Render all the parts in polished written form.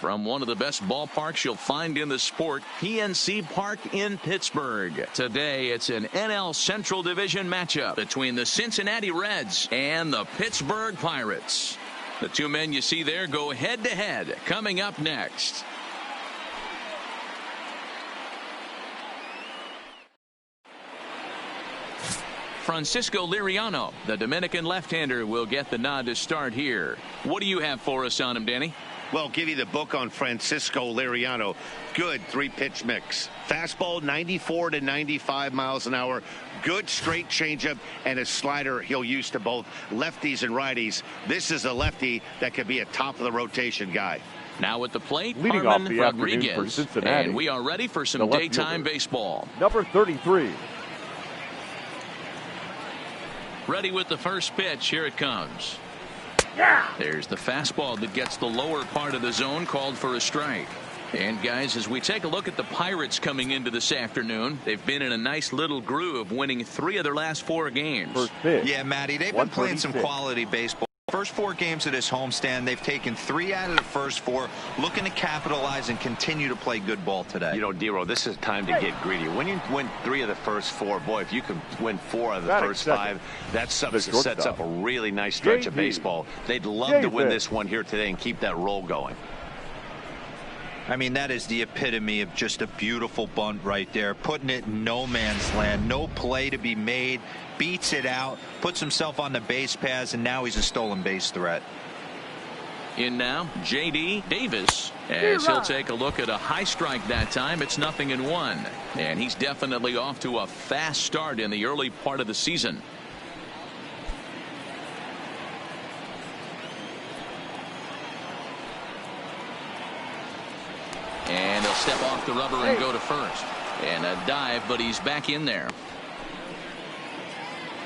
from one of the best ballparks you'll find in the sport, PNC Park in Pittsburgh. Today, it's an NL Central Division matchup between the Cincinnati Reds and the Pittsburgh Pirates. The two men you see there go head-to-head coming up next. Francisco Liriano, the Dominican left-hander, will get the nod to start here. What do you have for us on him, Danny? Well, give you the book on Francisco Liriano. Good three-pitch mix. Fastball 94 to 95 miles an hour. Good straight changeup and a slider he'll use to both lefties and righties. This is a lefty that could be a top-of-the-rotation guy. Now at the plate, leading off the Rodriguez. afternoon for Cincinnati. And we are ready for some daytime baseball. Number 33. Ready with the first pitch. Here it comes. There's the fastball that gets the lower part of the zone, called for a strike. And guys, as we take a look at the Pirates coming into this afternoon, they've been in a nice little groove, winning 3 of their last 4 games. Yeah, Matty, they've been playing some quality baseball. First 4 games of this homestand, they've taken 3 out of the first 4, looking to capitalize and continue to play good ball today. You know, Dero, this is time to get greedy. When you win 3 of the first 4, boy, if you can win 4 of the first 5, that sets up a really nice stretch of baseball. They'd love to win this one here today and keep that roll going. I mean, that is the epitome of just a beautiful bunt right there. Putting it in no man's land. No play to be made. Beats it out. Puts himself on the base paths, and now he's a stolen base threat. In now, J.D. Davis, as he'll take a look at a high strike that time. It's 0-1. And he's definitely off to a fast start in the early part of the season. And he'll step off the rubber and go to first. And a dive, but he's back in there.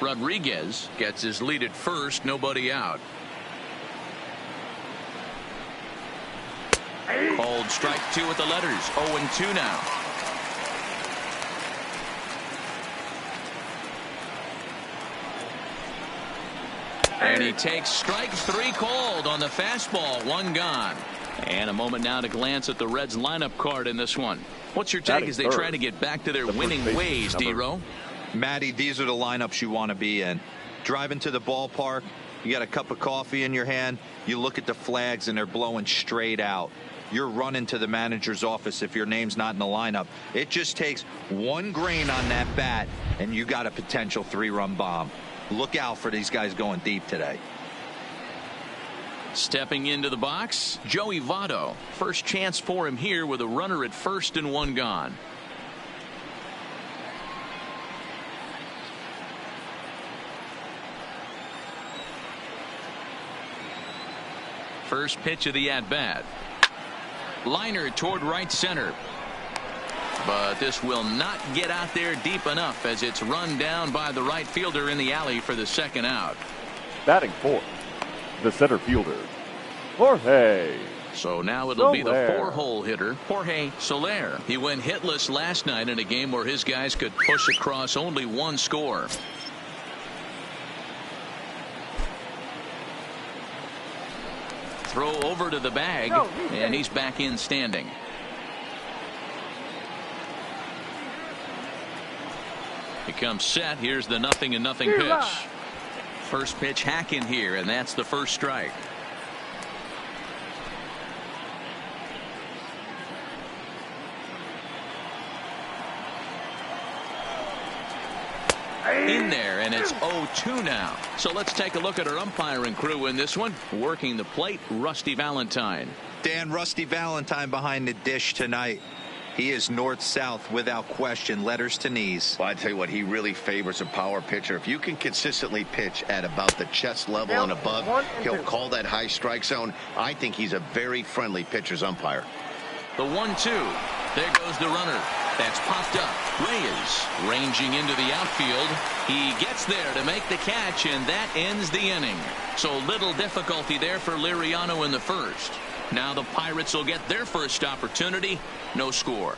Rodriguez gets his lead at first, nobody out. Called strike 2 with the letters. 0-2 now. And he takes strike 3 called on the fastball. 1 gone. And a moment now to glance at the Reds lineup card in this one. What's your take as they try to get back to their winning ways, D-Row? Matty, these are the lineups you want to be in. Driving to the ballpark, you got a cup of coffee in your hand, you look at the flags and they're blowing straight out. You're running to the manager's office if your name's not in the lineup. It just takes 1 grain on that bat and you got a potential 3-run bomb. Look out for these guys going deep today. Stepping into the box, Joey Votto. First chance for him here with a runner at first and 1 gone. First pitch of the at-bat. Liner toward right center. But this will not get out there deep enough as it's run down by the right fielder in the alley for the second out. Batting 4th, the center fielder, Jorge. So now it'll be the 4-hole hitter, Jorge Soler. He went hitless last night in a game where his guys could push across only 1 score. Throw over to the bag, and he's back in standing. He comes set. Here's the 0-0 pitch. First pitch hack in here, and that's the first strike. In there, and it's 0-2 now. So let's take a look at our umpiring crew in this one. Working the plate, Rusty Valentine. Dan, Rusty Valentine behind the dish tonight. He is north-south without question, letters to knees. Well, I tell you what, he really favors a power pitcher. If you can consistently pitch at about the chest level and above, he'll call that high strike zone. I think he's a very friendly pitcher's umpire. The 1-2. There goes the runner. That's popped up. Reyes ranging into the outfield. He gets there to make the catch, and that ends the inning. So little difficulty there for Liriano in the first. Now the Pirates will get their first opportunity. No score.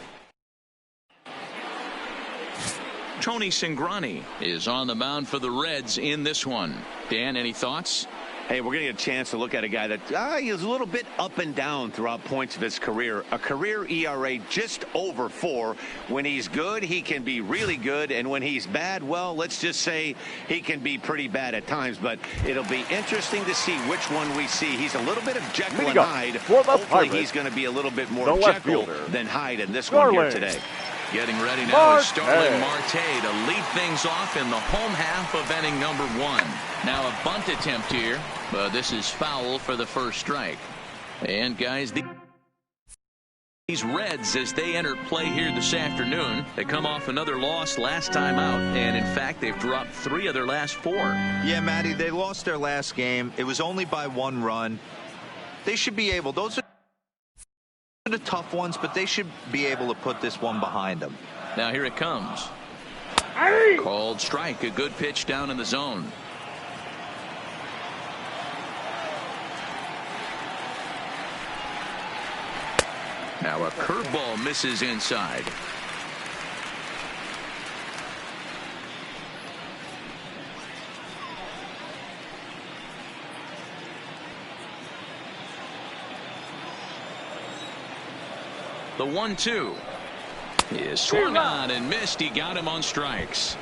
Tony Cingrani is on the mound for the Reds in this one. Dan, any thoughts? Hey, we're going to get a chance to look at a guy that is a little bit up and down throughout points of his career. A career ERA just over 4. When he's good, he can be really good. And when he's bad, well, let's just say he can be pretty bad at times. But it'll be interesting to see which one we see. He's a little bit of Jekyll and Hyde. Hopefully he's going to be a little bit more Jekyll than Hyde in this one here today. Getting ready now is Starling Marte to lead things off in the home half of inning number 1. Now a bunt attempt here, but this is foul for the first strike. And guys, these Reds, as they enter play here this afternoon, they come off another loss last time out, and in fact they've dropped 3 of their last 4. Yeah, Matty, they lost their last game. It was only by 1 run. They should be able, those are the tough ones, but they should be able to put this one behind them. Now here it comes. Called strike. A good pitch down in the zone. Now a curveball misses inside. The 1-2 is swung on and missed. He got him on strikes.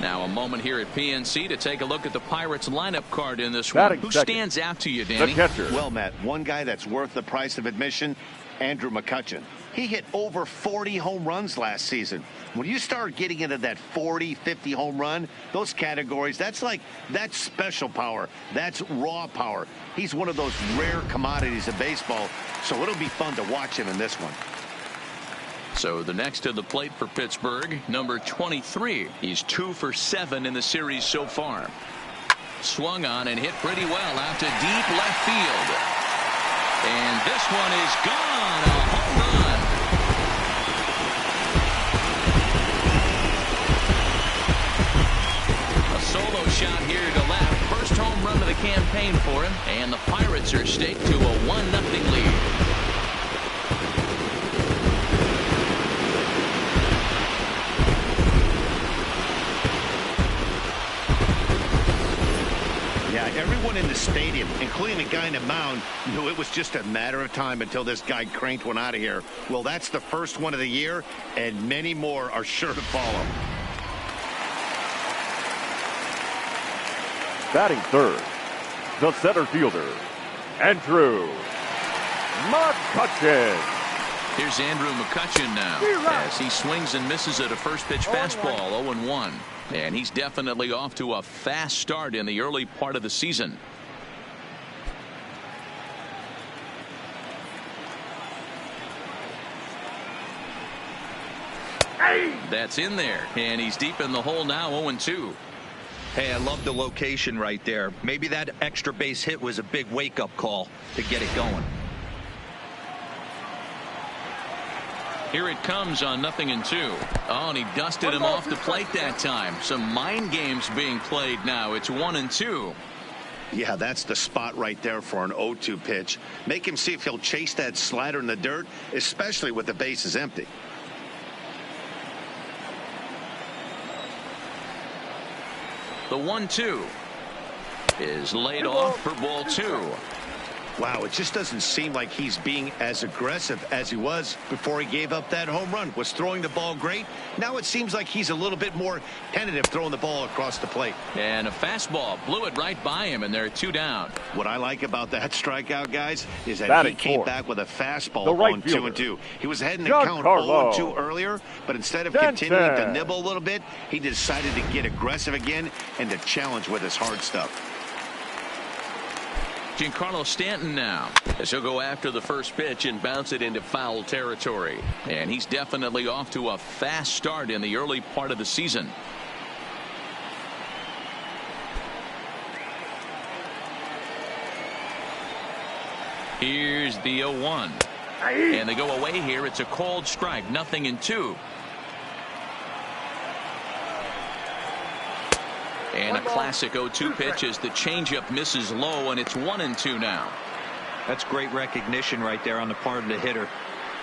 Now a moment here at PNC to take a look at the Pirates lineup card in this one. Who stands out to you, Danny? Well, Matt, one guy that's worth the price of admission, Andrew McCutchen. He hit over 40 home runs last season. When you start getting into that 40, 50 home run, those categories, that's special power. That's raw power. He's one of those rare commodities of baseball, so it'll be fun to watch him in this one. So the next to the plate for Pittsburgh, number 23. He's 2 for 7 in the series so far. Swung on and hit pretty well out to deep left field. And this one is gone. A home run. A solo shot here to left. First home run of the campaign for him. And the Pirates are staked to a 1-0 lead. Everyone in the stadium, including the guy in the mound, knew it was just a matter of time until this guy cranked one out of here. Well, that's the first one of the year, and many more are sure to follow. Batting third, the center fielder, Andrew McCutchen. Here's Andrew McCutchen now as he swings and misses at a first pitch fastball. 0-1. And he's definitely off to a fast start in the early part of the season. That's in there, and he's deep in the hole now. 0-2. Hey, I love the location right there. Maybe that extra base hit was a big wake-up call to get it going. Here it comes on 0-2. Oh, and he dusted him off the plate that time. Some mind games being played now. It's 1-2. Yeah, that's the spot right there for an 0-2 pitch. Make him see if he'll chase that slider in the dirt, especially with the bases empty. The 1-2 is laid off for ball 2. Wow, it just doesn't seem like he's being as aggressive as he was before he gave up that home run. Was throwing the ball great. Now it seems like he's a little bit more tentative throwing the ball across the plate. And a fastball blew it right by him, and they're 2 down. What I like about that strikeout, guys, is that he came back with a fastball on 2-2. He was heading to count 0-2 earlier, but instead of continuing to nibble a little bit, he decided to get aggressive again and to challenge with his hard stuff. Giancarlo Stanton now, as he'll go after the first pitch and bounce it into foul territory. And he's definitely off to a fast start in the early part of the season. Here's the 0-1. And they go away here. It's a called strike. 0-2. And a classic 0-2 pitch as the changeup misses low, and it's 1-2 now. That's great recognition right there on the part of the hitter.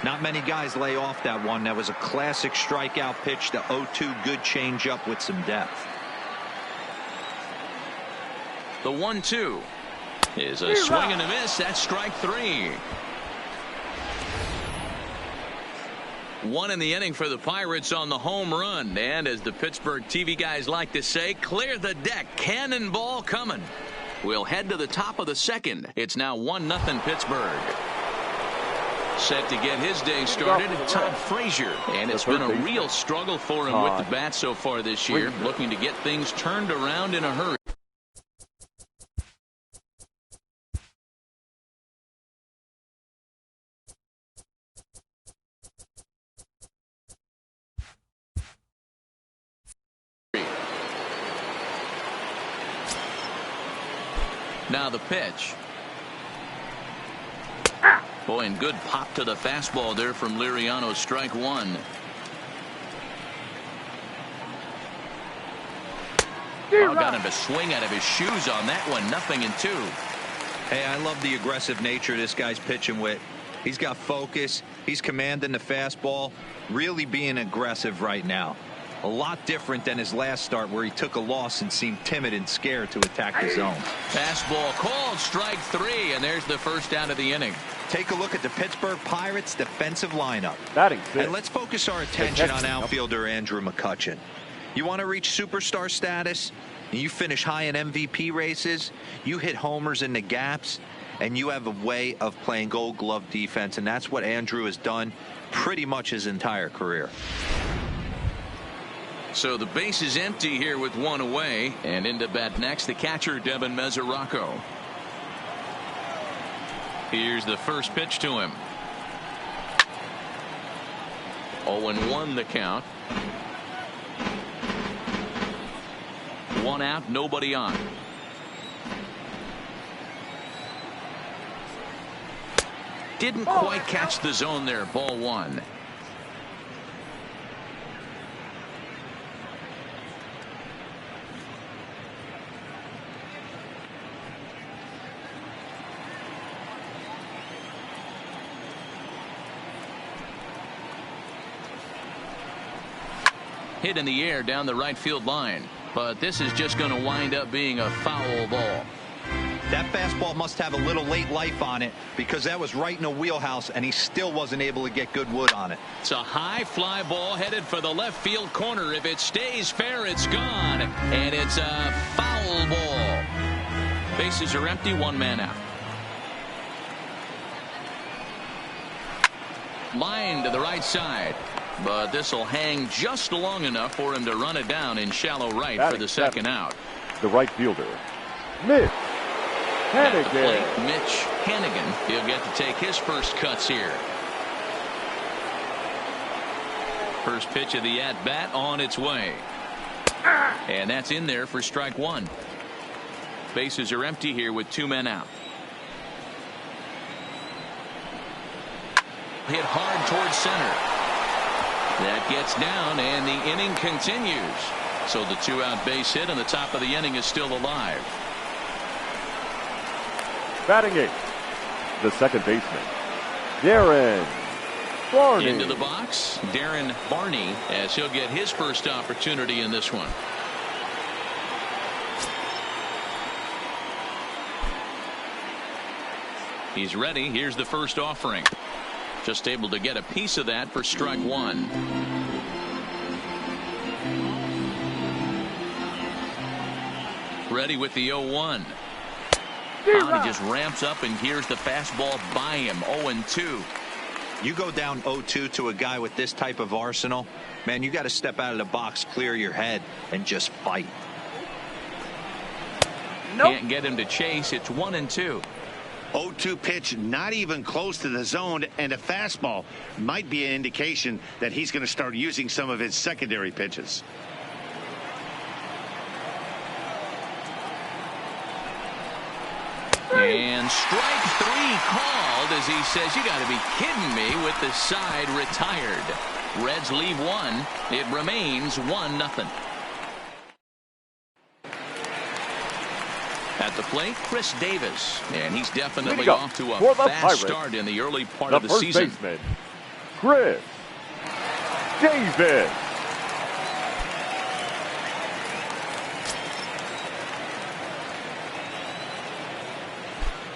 Not many guys lay off that one. That was a classic strikeout pitch. The 0-2 good changeup with some depth. The 1-2 is a swing and a miss. That's strike 3. 1 in the inning for the Pirates on the home run. And as the Pittsburgh TV guys like to say, clear the deck. Cannonball coming. We'll head to the top of the second. It's now 1-0 Pittsburgh. Set to get his day started, Todd Frazier. And it's been a real struggle for him with the bat so far this year. Looking to get things turned around in a hurry. Now the pitch. Boy, and good pop to the fastball there from Liriano. Strike 1. Oh, got him to swing out of his shoes on that one. 0-2. Hey, I love the aggressive nature this guy's pitching with. He's got focus. He's commanding the fastball. Really being aggressive right now. A lot different than his last start where he took a loss and seemed timid and scared to attack the zone. Fastball called. Strike 3. And there's the first out of the inning. Take a look at the Pittsburgh Pirates defensive lineup. And let's focus our attention on outfielder Andrew McCutchen. You want to reach superstar status, and you finish high in MVP races, you hit homers in the gaps, and you have a way of playing Gold Glove defense, and that's what Andrew has done pretty much his entire career. So the base is empty here with 1 away, and into bat next the catcher Devin Mesoraco. Here's the first pitch to him. 0-1 the count. 1 out, nobody on. Didn't quite catch the zone there. Ball 1. Hit in the air down the right field line, but this is just going to wind up being a foul ball. That fastball must have a little late life on it because that was right in the wheelhouse and he still wasn't able to get good wood on it. It's a high fly ball headed for the left field corner. If it stays fair, it's gone, and it's a foul ball. Bases are empty, 1 man out. Line to the right side. But this will hang just long enough for him to run it down in shallow right for the second out. The right fielder, Mitch Hannigan. Mitch Hannigan. He'll get to take his first cuts here. First pitch of the at-bat on its way. And that's in there for strike 1. Bases are empty here with 2 men out. Hit hard towards center. That gets down, and the inning continues. So the 2-out base hit on the top of the inning is still alive. Batting 8th, the second baseman, Darren Barney. Into the box, Darren Barney, as he'll get his first opportunity in this one. He's ready. Here's the first offering. Just able to get a piece of that for strike 1. Ready with the 0-1. He just ramps up, and here's the fastball by him. 0-2. You go down 0-2 to a guy with this type of arsenal, man, you got to step out of the box, clear your head, and just fight. Can't get him to chase. It's 1-2. 0-2 pitch, not even close to the zone, and a fastball might be an indication that he's going to start using some of his secondary pitches. And strike 3 called as he says, you got to be kidding me, with the side retired. Reds leave 1. It remains 1-0. At the plate, Chris Davis, and he's definitely off to a fast start in the early part of the season. First baseman, Chris Davis.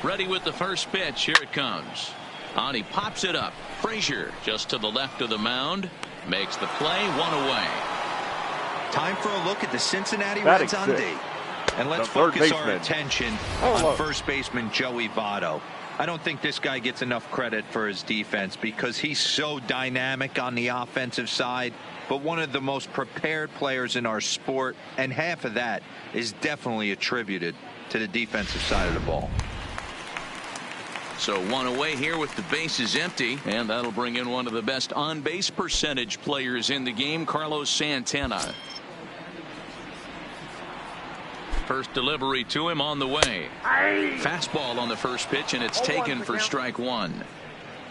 Ready with the first pitch. Here it comes. On, he pops it up. Frazier just to the left of the mound. Makes the play. 1 away. Time for a look at the Cincinnati Reds on D. And let's focus our attention on first baseman Joey Votto. I don't think this guy gets enough credit for his defense because he's so dynamic on the offensive side, but one of the most prepared players in our sport, and half of that is definitely attributed to the defensive side of the ball. So 1 away here with the bases empty, and that'll bring in one of the best on-base percentage players in the game, Carlos Santana. First delivery to him on the way. Fastball on the first pitch, and it's taken for strike 1.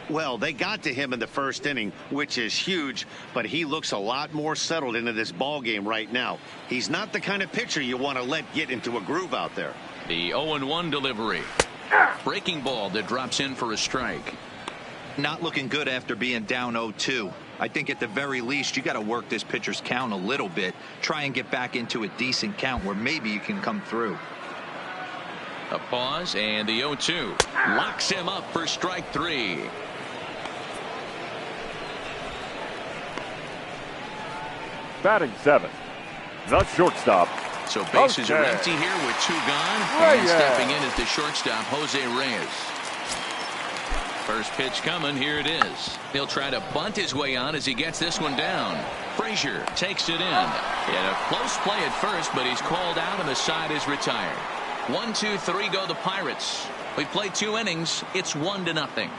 Well, they got to him in the first inning, which is huge, but he looks a lot more settled into this ball game right now. He's not the kind of pitcher you want to let get into a groove out there. The 0-1 delivery. Breaking ball that drops in for a strike. Not looking good after being down 0-2. I think at the very least you got to work this pitcher's count a little bit. Try and get back into a decent count where maybe you can come through. A pause and the 0-2 locks him up for strike 3. Batting 7th, the shortstop. So bases are empty here with 2 gone. And stepping in is the shortstop, Jose Reyes. First pitch coming. Here it is. He'll try to bunt his way on as he gets this one down. Frazier takes it in. And a close play at first, but he's called out and the side is retired. 1, 2, 3 go the Pirates. We've played 2 innings. It's 1-0.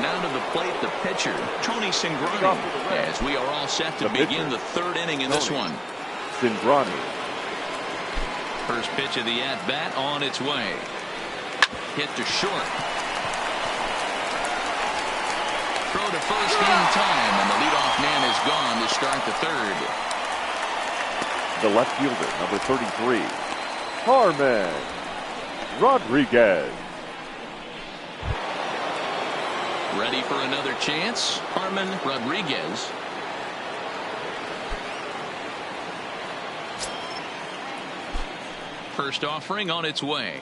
Now to the plate, the pitcher, Tony Cingrani, as we are all set to begin the 3rd inning in this one. Cingrani. First pitch of the at-bat on its way. Hit to short. Throw to first in time, and the leadoff man is gone to start the 3rd. The left fielder, number 33, Harman Rodriguez. Ready for another chance. Harman Rodriguez. First offering on its way.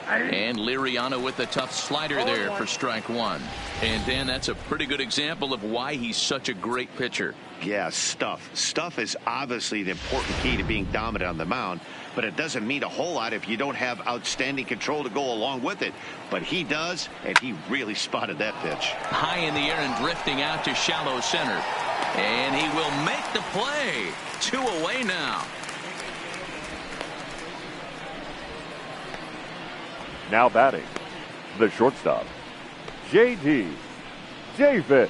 And Liriano with the tough slider there for strike 1. And Dan, that's a pretty good example of why he's such a great pitcher. Yeah, stuff. Stuff is obviously the important key to being dominant on the mound, but it doesn't mean a whole lot if you don't have outstanding control to go along with it. But he does, and he really spotted that pitch. High in the air and drifting out to shallow center. And he will make the play. 2 away now. Now batting, the shortstop, J.D. Davis.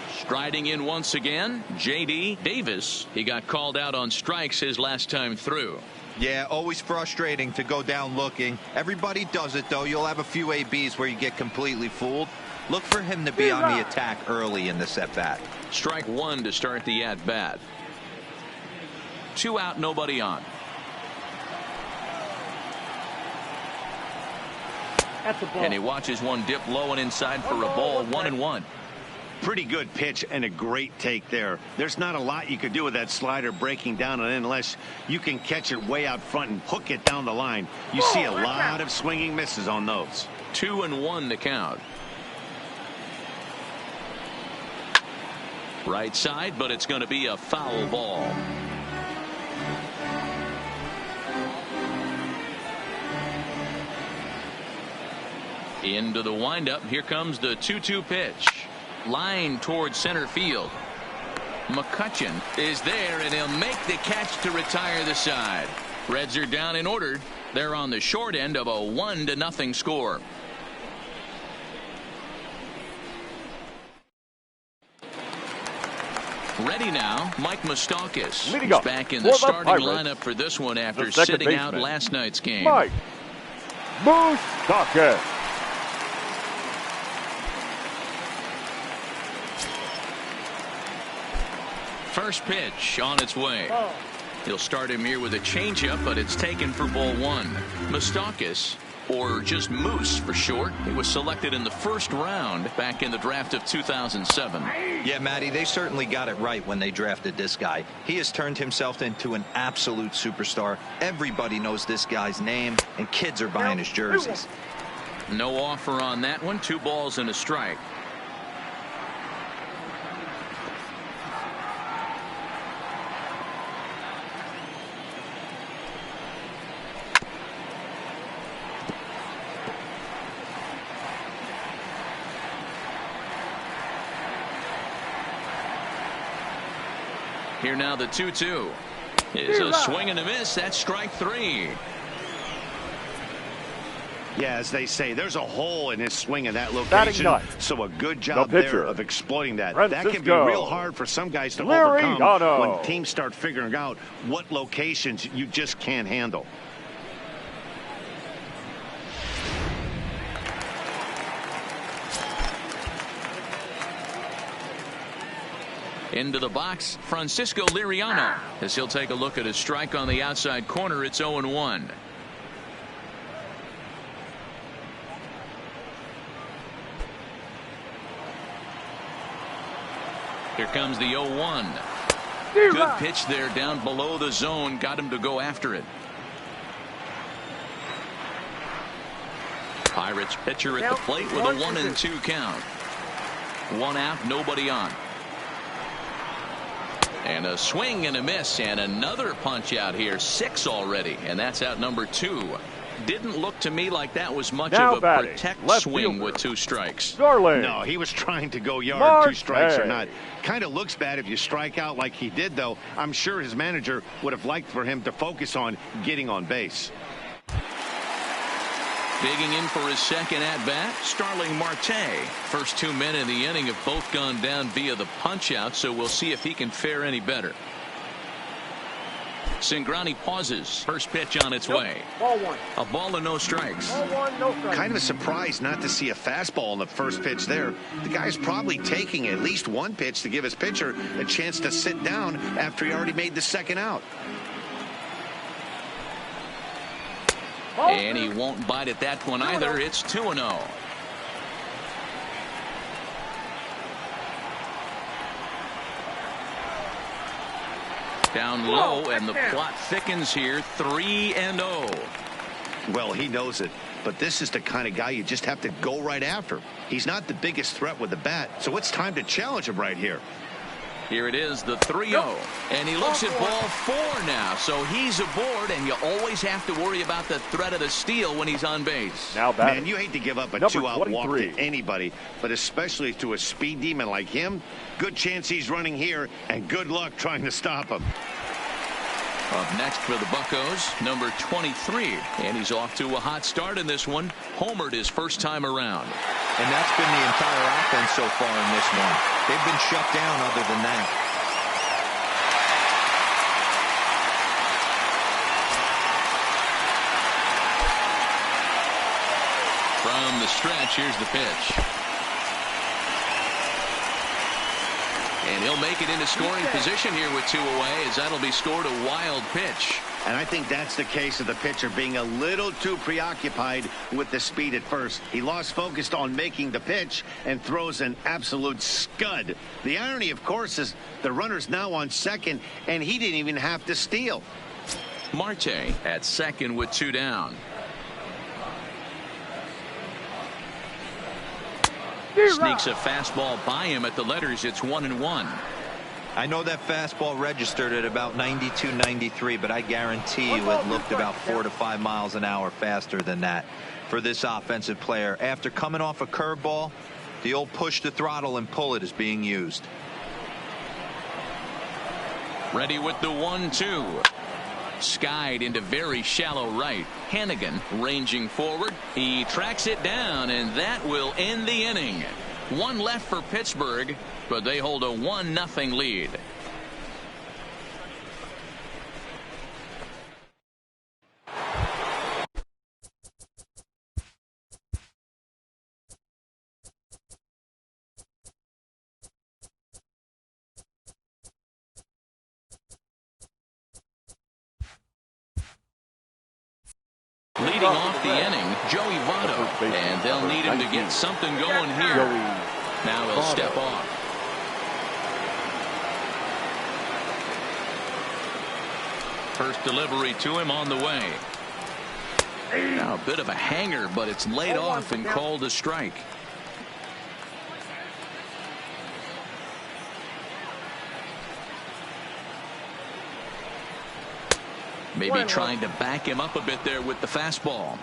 Striding in once again, J.D. Davis. He got called out on strikes his last time through. Yeah, always frustrating to go down looking. Everybody does it, though. You'll have a few ABs where you get completely fooled. Look for him to be on the attack early in this at-bat. Strike 1 to start the at-bat. 2 out, nobody on. And he watches one dip low and inside for a ball. 1-1. Pretty good pitch and a great take there. There's not a lot you could do with that slider breaking down, and unless you can catch it way out front and hook it down the line, you see a lot of swinging misses on those. 2-1 the count. Right side, but it's going to be a foul ball. Into the windup. Here comes the 2-2 pitch. Line towards center field. McCutchen is there, and he'll make the catch to retire the side. Reds are down in order. They're on the short end of a 1-0 score. Ready now, Mike Moustakas. He's back in the starting lineup for this one after sitting out last night's game. Mike Moustakas. First pitch on its way. He'll start him here with a changeup, but it's taken for ball 1. Moustakas or just Moose for short. He was selected in the first round back in the draft of 2007. Yeah, Matty, they certainly got it right when they drafted this guy. He has turned himself into an absolute superstar. Everybody knows this guy's name, and kids are buying his jerseys. No offer on that one. 2 balls and a strike. Here now the 2-2 is a swing and a miss. That's strike 3. Yeah, as they say, there's a hole in his swing in that location. So a good job there of exploiting that. That can be real hard for some guys to overcome when teams start figuring out what locations you just can't handle. Into the box, Francisco Liriano, as he'll take a look at his strike on the outside corner. It's 0-1. Here comes the 0-1. Good pitch there down below the zone. Got him to go after it. Pirates pitcher at the plate with a 1-2 count. 1 out, nobody on. And a swing and a miss, and another punch out here. 6 already, and that's out number 2. Didn't look to me like that was much of a protect swing with 2 strikes. No, he was trying to go yard. 2 strikes or not. Kind of looks bad if you strike out like he did, though. I'm sure his manager would have liked for him to focus on getting on base. Digging in for his second at-bat, Starling Marte. First 2 men in the inning have both gone down via the punch-out, so we'll see if he can fare any better. Cingrani pauses. First pitch on its way. Ball 1. A ball and no strikes. Ball 1, no strikes. Kind of a surprise not to see a fastball on the first pitch there. The guy's probably taking at least 1 pitch to give his pitcher a chance to sit down after he already made the second out. And he won't bite at that one either. It's 2-0. Down low, and the plot thickens here. 3-0. Well, he knows it, but this is the kind of guy you just have to go right after. He's not the biggest threat with the bat, so it's time to challenge him right here. Here it is, the 3-0, and he looks at ball 4 now, so he's aboard, and you always have to worry about the threat of the steal when he's on base. Now man, you hate to give up a 2-out walk to anybody, but especially to a speed demon like him. Good chance he's running here, and good luck trying to stop him. Up next for the Buccos, number 23, and he's off to a hot start in this one. Homered his first time around. And that's been the entire offense so far in this one. They've been shut down other than that. From the stretch, here's the pitch. And he'll make it into scoring position here with 2 away, as that'll be scored a wild pitch. And I think that's the case of the pitcher being a little too preoccupied with the speed at first. He lost focus on making the pitch and throws an absolute scud. The irony, of course, is the runner's now on second, and he didn't even have to steal. Marte at second with 2 down. Sneaks a fastball by him at the letters. It's 1-1. I know that fastball registered at about 92, 93, but I guarantee you it looked about 4 to 5 miles an hour faster than that for this offensive player. After coming off a curveball, the old push the throttle and pull it is being used. Ready with the 1-2. Skied into very shallow right. Hannigan ranging forward. He tracks it down, and that will end the inning. 1 left for Pittsburgh, but they hold a 1-0 lead. leading off the inning, Joey Votto. And they'll need him to get something going here. Now he'll step off. First delivery to him on the way. Now a bit of a hanger, but it's laid off and called a strike. Maybe trying to back him up a bit there with the fastball.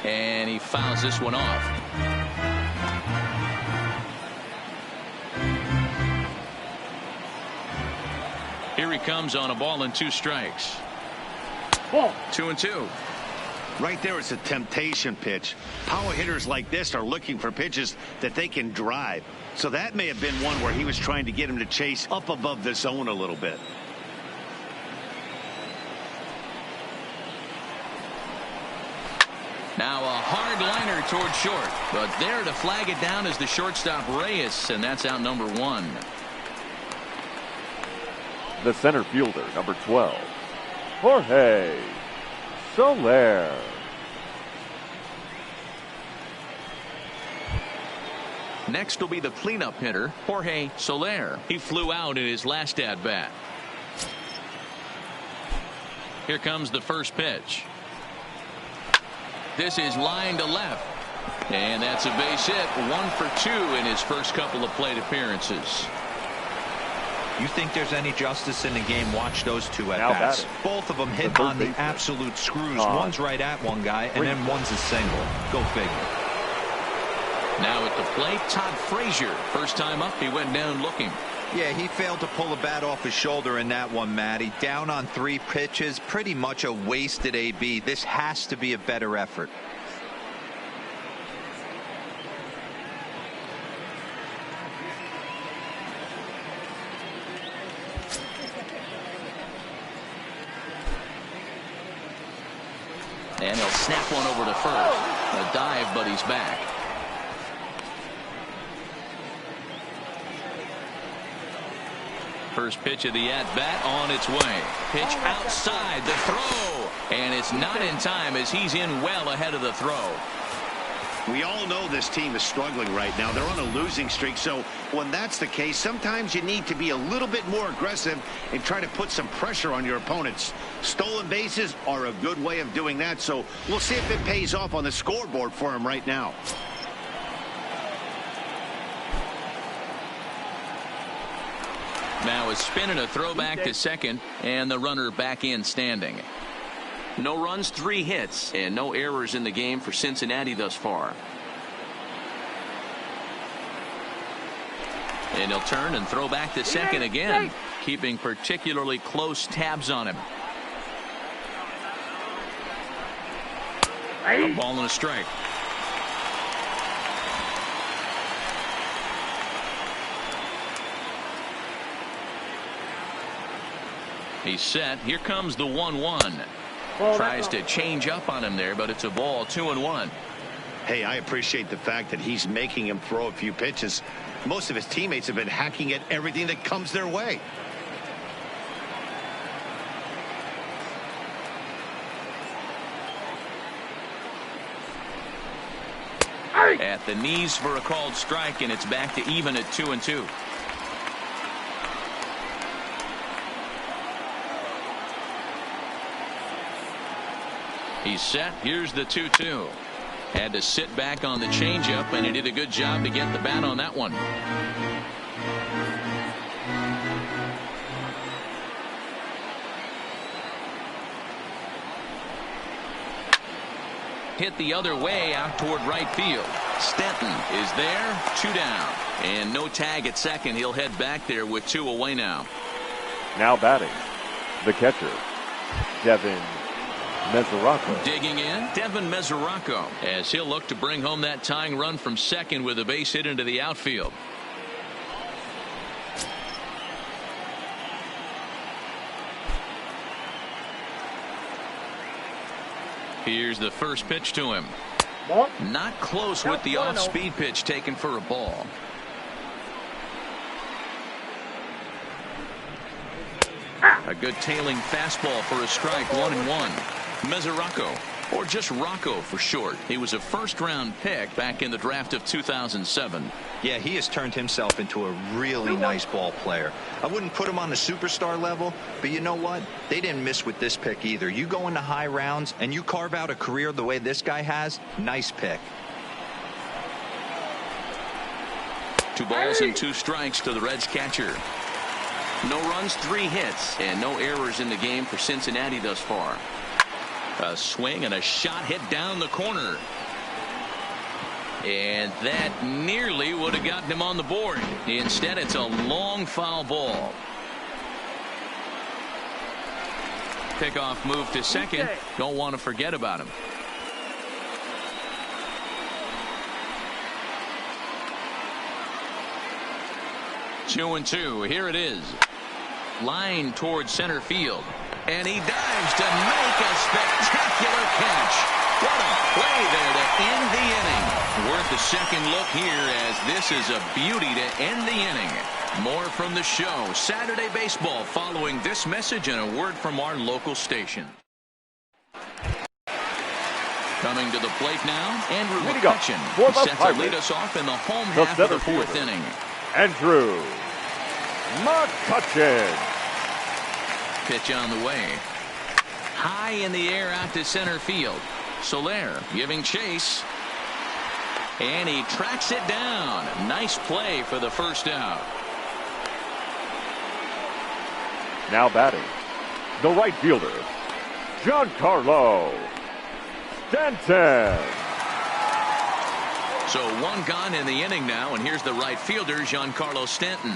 And he fouls this one off. Here he comes on a ball and 2 strikes. 2-2. Right there, it's a temptation pitch. Power hitters like this are looking for pitches that they can drive. So that may have been one where he was trying to get him to chase up above the zone a little bit. Now a hard liner toward short, but there to flag it down is the shortstop Reyes, and that's out number 1. The center fielder, number 12, Jorge Soler. Next will be the cleanup hitter, Jorge Soler. He flew out in his last at-bat. Here comes the first pitch. This is line to left. And that's a base hit. 1 for 2 in his first couple of plate appearances. You think there's any justice in the game? Watch those 2 at-bats. Both of them hit on the absolute screws. One's right at one guy, and then one's a single. Go figure. Now at the plate, Todd Frazier. First time up, he went down looking. Yeah, he failed to pull a bat off his shoulder in that one, Matty. Down on 3 pitches. Pretty much a wasted AB. This has to be a better effort. And he'll snap one over to first. A dive, but he's back. First pitch of the at-bat on its way. Pitch outside the throw. And it's not in time as he's in well ahead of the throw. We all know this team is struggling right now. They're on a losing streak. So when that's the case, sometimes you need to be a little bit more aggressive and try to put some pressure on your opponents. Stolen bases are a good way of doing that. So we'll see if it pays off on the scoreboard for him right now. Now a spin and a throw back to second, and the runner back in standing. No runs, 3 hits, and no errors in the game for Cincinnati thus far. And he'll turn and throw back to second again, keeping particularly close tabs on him. A ball and a strike. He's set. Here comes the 1-1. Tries to change up on him there, but it's a ball. 2-1. Hey, I appreciate the fact that he's making him throw a few pitches. Most of his teammates have been hacking at everything that comes their way. At the knees for a called strike, and it's back to even at 2-2. He's set. Here's the 2-2. Had to sit back on the changeup, and he did a good job to get the bat on that one. Hit the other way out toward right field. Stanton is there. 2 down. And no tag at second. He'll head back there with 2 away now. Now batting, the catcher, Devin Mesoraco. Digging in, Devin Mesoraco, as he'll look to bring home that tying run from second with a base hit into the outfield. Here's the first pitch to him. Not close with the off-speed pitch taken for a ball. A good tailing fastball for a strike, 1-1. Mesoraco, or just Rocco for short. He was a first-round pick back in the draft of 2007. Yeah, he has turned himself into a really nice ball player. I wouldn't put him on the superstar level, but you know what? They didn't miss with this pick either. You go into high rounds and you carve out a career the way this guy has, nice pick. 2 balls and 2 strikes to the Reds catcher. No runs, 3 hits, and no errors in the game for Cincinnati thus far. A swing and a shot hit down the corner. And that nearly would have gotten him on the board. Instead, it's a long foul ball. Pickoff move to second. Don't want to forget about him. Two and two. Here it is. Line towards center field. And he dives to make a spectacular catch. What a play there to end the inning. Worth a second look here, as this is a beauty to end the inning. More from the show. Saturday Baseball following this message and a word from our local station. Coming to the plate now, Andrew McCutcheon. He's set to lead us off in the home half of the 4th inning. Andrew McCutcheon. Pitch on the way. High in the air out to center field. Soler giving chase. And he tracks it down. Nice play for the first out. Now batting, the right fielder, Giancarlo Stanton. So 1 gone in the inning now, and here's the right fielder, Giancarlo Stanton.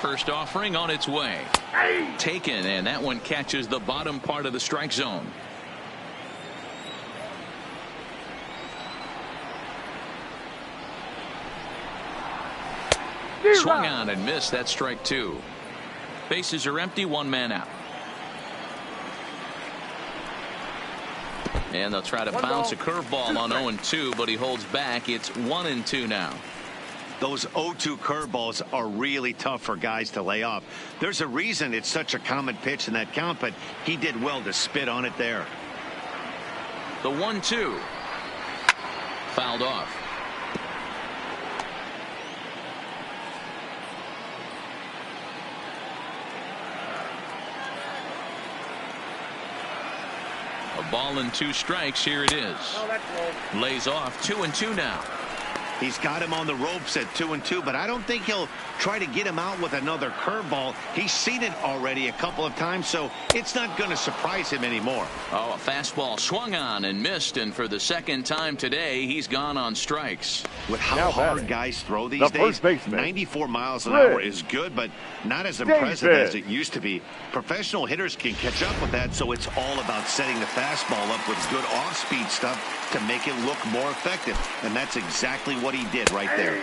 First offering on its way. Taken, and that one catches the bottom part of the strike zone. Swung on and missed. That strike 2. Bases are empty, 1 man out. And they'll try to bounce a curveball on 0-2, but he holds back. It's 1-2 now. Those 0-2 curveballs are really tough for guys to lay off. There's a reason it's such a common pitch in that count, but he did well to spit on it there. The 1-2. Fouled off. A ball and 2 strikes. Here it is. Lays off. 2-2 now. He's got him on the ropes at 2-2, but I don't think he'll try to get him out with another curveball. He's seen it already a couple of times, so it's not going to surprise him anymore. Oh, a fastball swung on and missed, and for the 2nd time today, he's gone on strikes. With how hard guys throw these days, 94 miles an hour is good, but not as impressive as it used to be. Professional hitters can catch up with that, so it's all about setting the fastball up with good off-speed stuff to make it look more effective, and that's exactly what he did right there.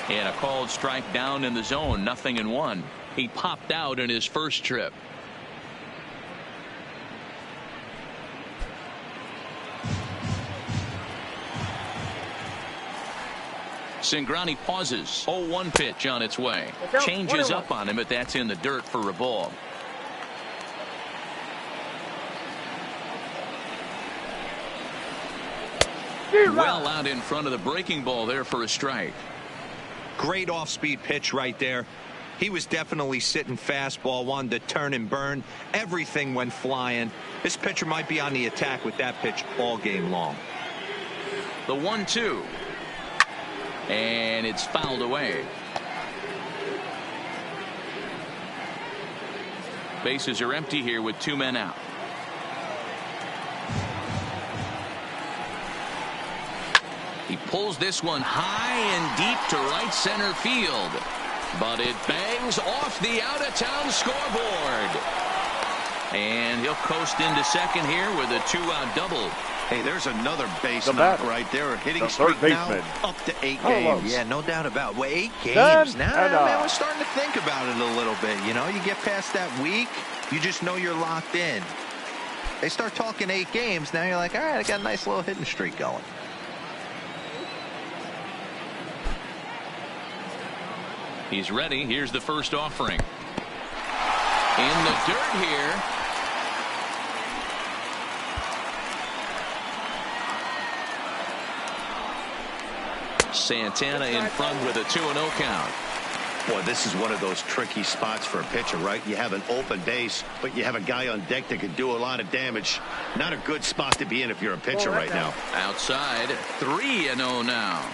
And a called strike down in the zone, 0-1. He popped out in his first trip. Cingrani pauses. 0-1 pitch on its way. Changes up on him, but that's in the dirt for a ball. Well out in front of the breaking ball there for a strike. Great off-speed pitch right there. He was definitely sitting fastball, wanted to turn and burn. Everything went flying. This pitcher might be on the attack with that pitch all game long. The 1-2. And it's fouled away. Bases are empty here with 2 men out. He pulls this one high and deep to right center field. But it bangs off the out-of-town scoreboard. And he'll coast into second here with a 2-out double. Hey, there's another base knock right there. Hitting streak now up to 8 games. Yeah, no doubt about it. Well, 8 games. Now, man, we're starting to think about it a little bit. You know, you get past that week, you just know you're locked in. They start talking 8 games, now you're like, all right, I got a nice little hitting streak going. He's ready. Here's the first offering. In the dirt here. Santana in front with a 2-0 count. Boy, this is one of those tricky spots for a pitcher, right? You have an open base, but you have a guy on deck that could do a lot of damage. Not a good spot to be in if you're a pitcher right now. Outside, 3-0 now.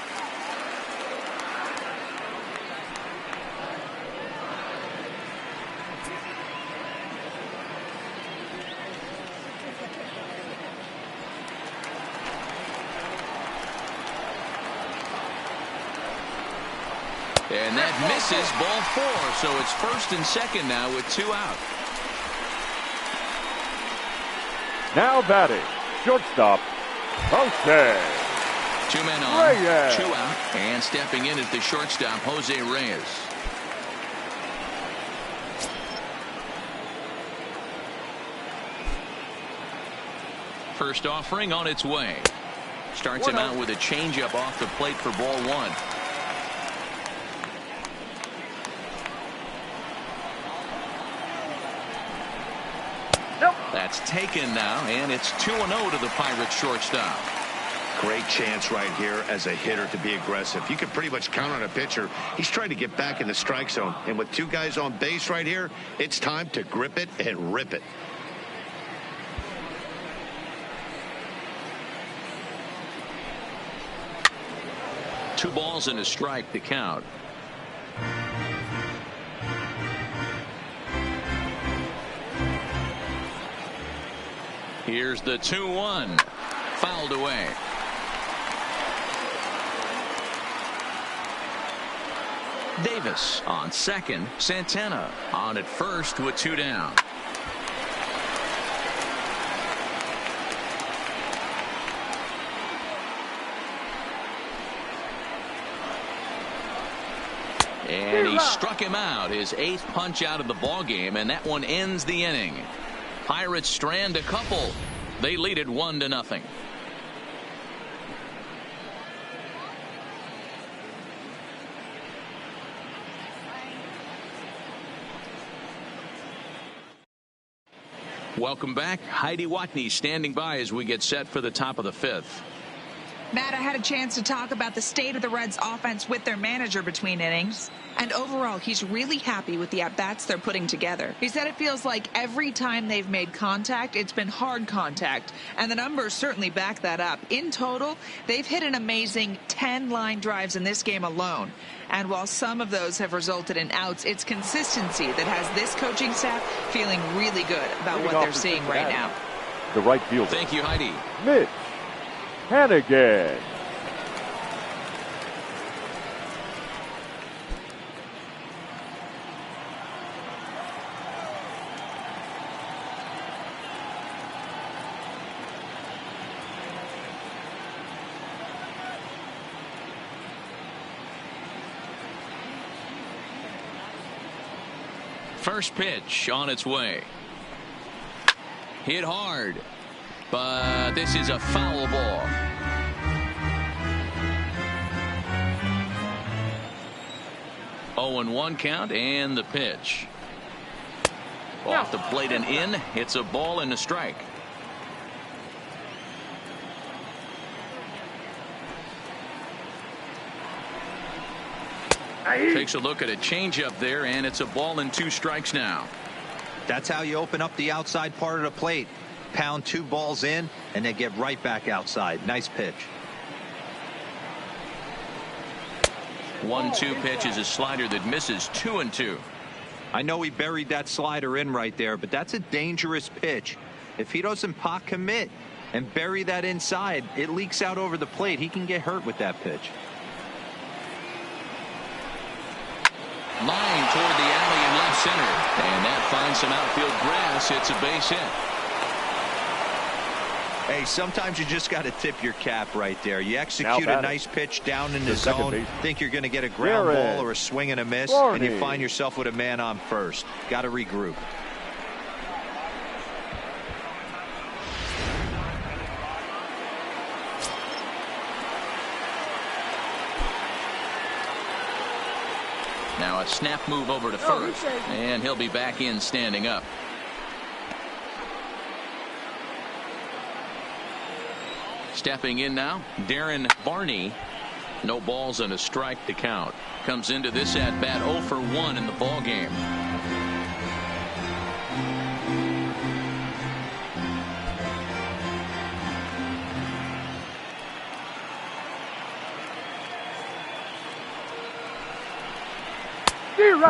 And that misses, ball 4. So it's first and second now with 2 out. Now batting, shortstop, Jose 2 men on, Reyes. 2 out, and stepping in is the shortstop, Jose Reyes. First offering on its way. Starts him out with a changeup off the plate for ball 1. That's taken now, and it's 2-0 to the Pirates shortstop. Great chance right here as a hitter to be aggressive. You can pretty much count on a pitcher. He's trying to get back in the strike zone. And with 2 guys on base right here, it's time to grip it and rip it. Two balls and a strike to count. Here's the 2-1. Fouled away. Davis on second. Santana on at first with 2 down. And he struck him out, his 8th punch out of the ball game, and that one ends the inning. Pirates strand a couple. They lead it 1-0. Welcome back. Heidi Watney standing by as we get set for the top of the 5th. Matt, I had a chance to talk about the state of the Reds offense with their manager between innings. And overall, he's really happy with the at-bats they're putting together. He said it feels like every time they've made contact, it's been hard contact. And the numbers certainly back that up. In total, they've hit an amazing 10 line drives in this game alone. And while some of those have resulted in outs, it's consistency that has this coaching staff feeling really good about what they're seeing right now. The right fielder. Thank you, Heidi. Mitch Hannigan. First pitch on its way. Hit hard. But this is a foul ball. Oh, and 1 count, and the pitch. Off the plate and in. It's a ball and a strike. Takes a look at a changeup there, and it's a ball and 2 strikes now. That's how you open up the outside part of the plate. Pound 2 balls in, and they get right back outside. Nice pitch. 1-2 pitch is a slider that misses 2-2. I know he buried that slider in right there, but that's a dangerous pitch. If he doesn't pot commit and bury that inside, it leaks out over the plate. He can get hurt with that pitch. Line toward the alley in left center, and that finds some outfield grass. It's a base hit. Hey, sometimes you just got to tip your cap right there. You execute a nice pitch down in the zone, think you're going to get a ground ball or a swing and a miss, and you find yourself with a man on first. Got to regroup. Now a snap move over to first, and he'll be back in standing up. Stepping in now, Darren Barney. No balls and a strike to count. Comes into this at bat 0 for 1 in the ball game.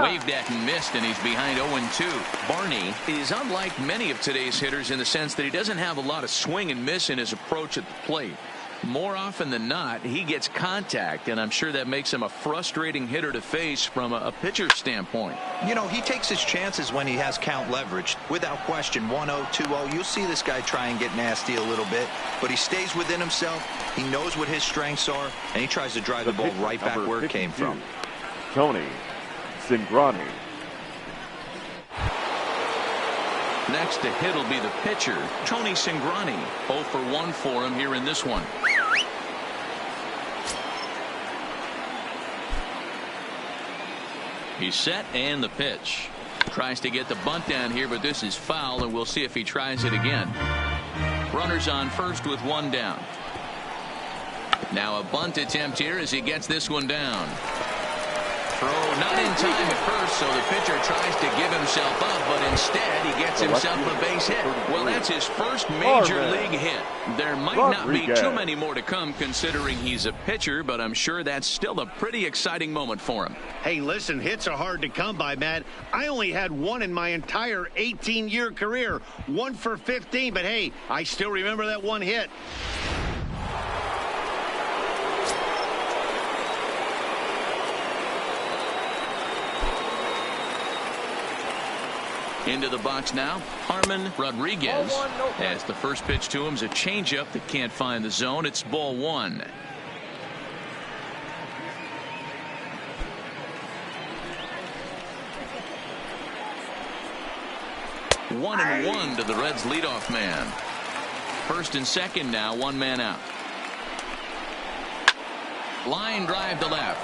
Waved at and missed, and he's behind 0-2. Barney is unlike many of today's hitters in the sense that he doesn't have a lot of swing and miss in his approach at the plate. More often than not, he gets contact, and I'm sure that makes him a frustrating hitter to face from a pitcher's standpoint. You know, he takes his chances when he has count leverage. Without question, 1-0, 2-0. You'll see this guy try and get nasty a little bit, but he stays within himself. He knows what his strengths are, and he tries to drive the ball right back where it came from. Tony Cingrani. Next to hit will be the pitcher, Tony Cingrani. 0 for 1 for him here in this one. He's set, and the pitch. Tries to get the bunt down here, but this is foul, and we'll see if he tries it again. Runners on first with 1 down. Now a bunt attempt here as he gets this one down. Throw not in time at first, so the pitcher tries to give himself up, but instead he gets himself a base hit. Well, that's his first major league hit. There might not be too many more to come considering he's a pitcher, but I'm sure that's still a pretty exciting moment for him. Hey, listen, hits are hard to come by, Matt. I only had 1 in my entire 18-year career. 1 for 15, but hey, I still remember that 1 hit. Into the box now, Harman Rodriguez. As the first pitch to him is a changeup that can't find the zone. It's ball 1. One and 1 to the Reds leadoff man. First and second now, 1 man out. Line drive to left.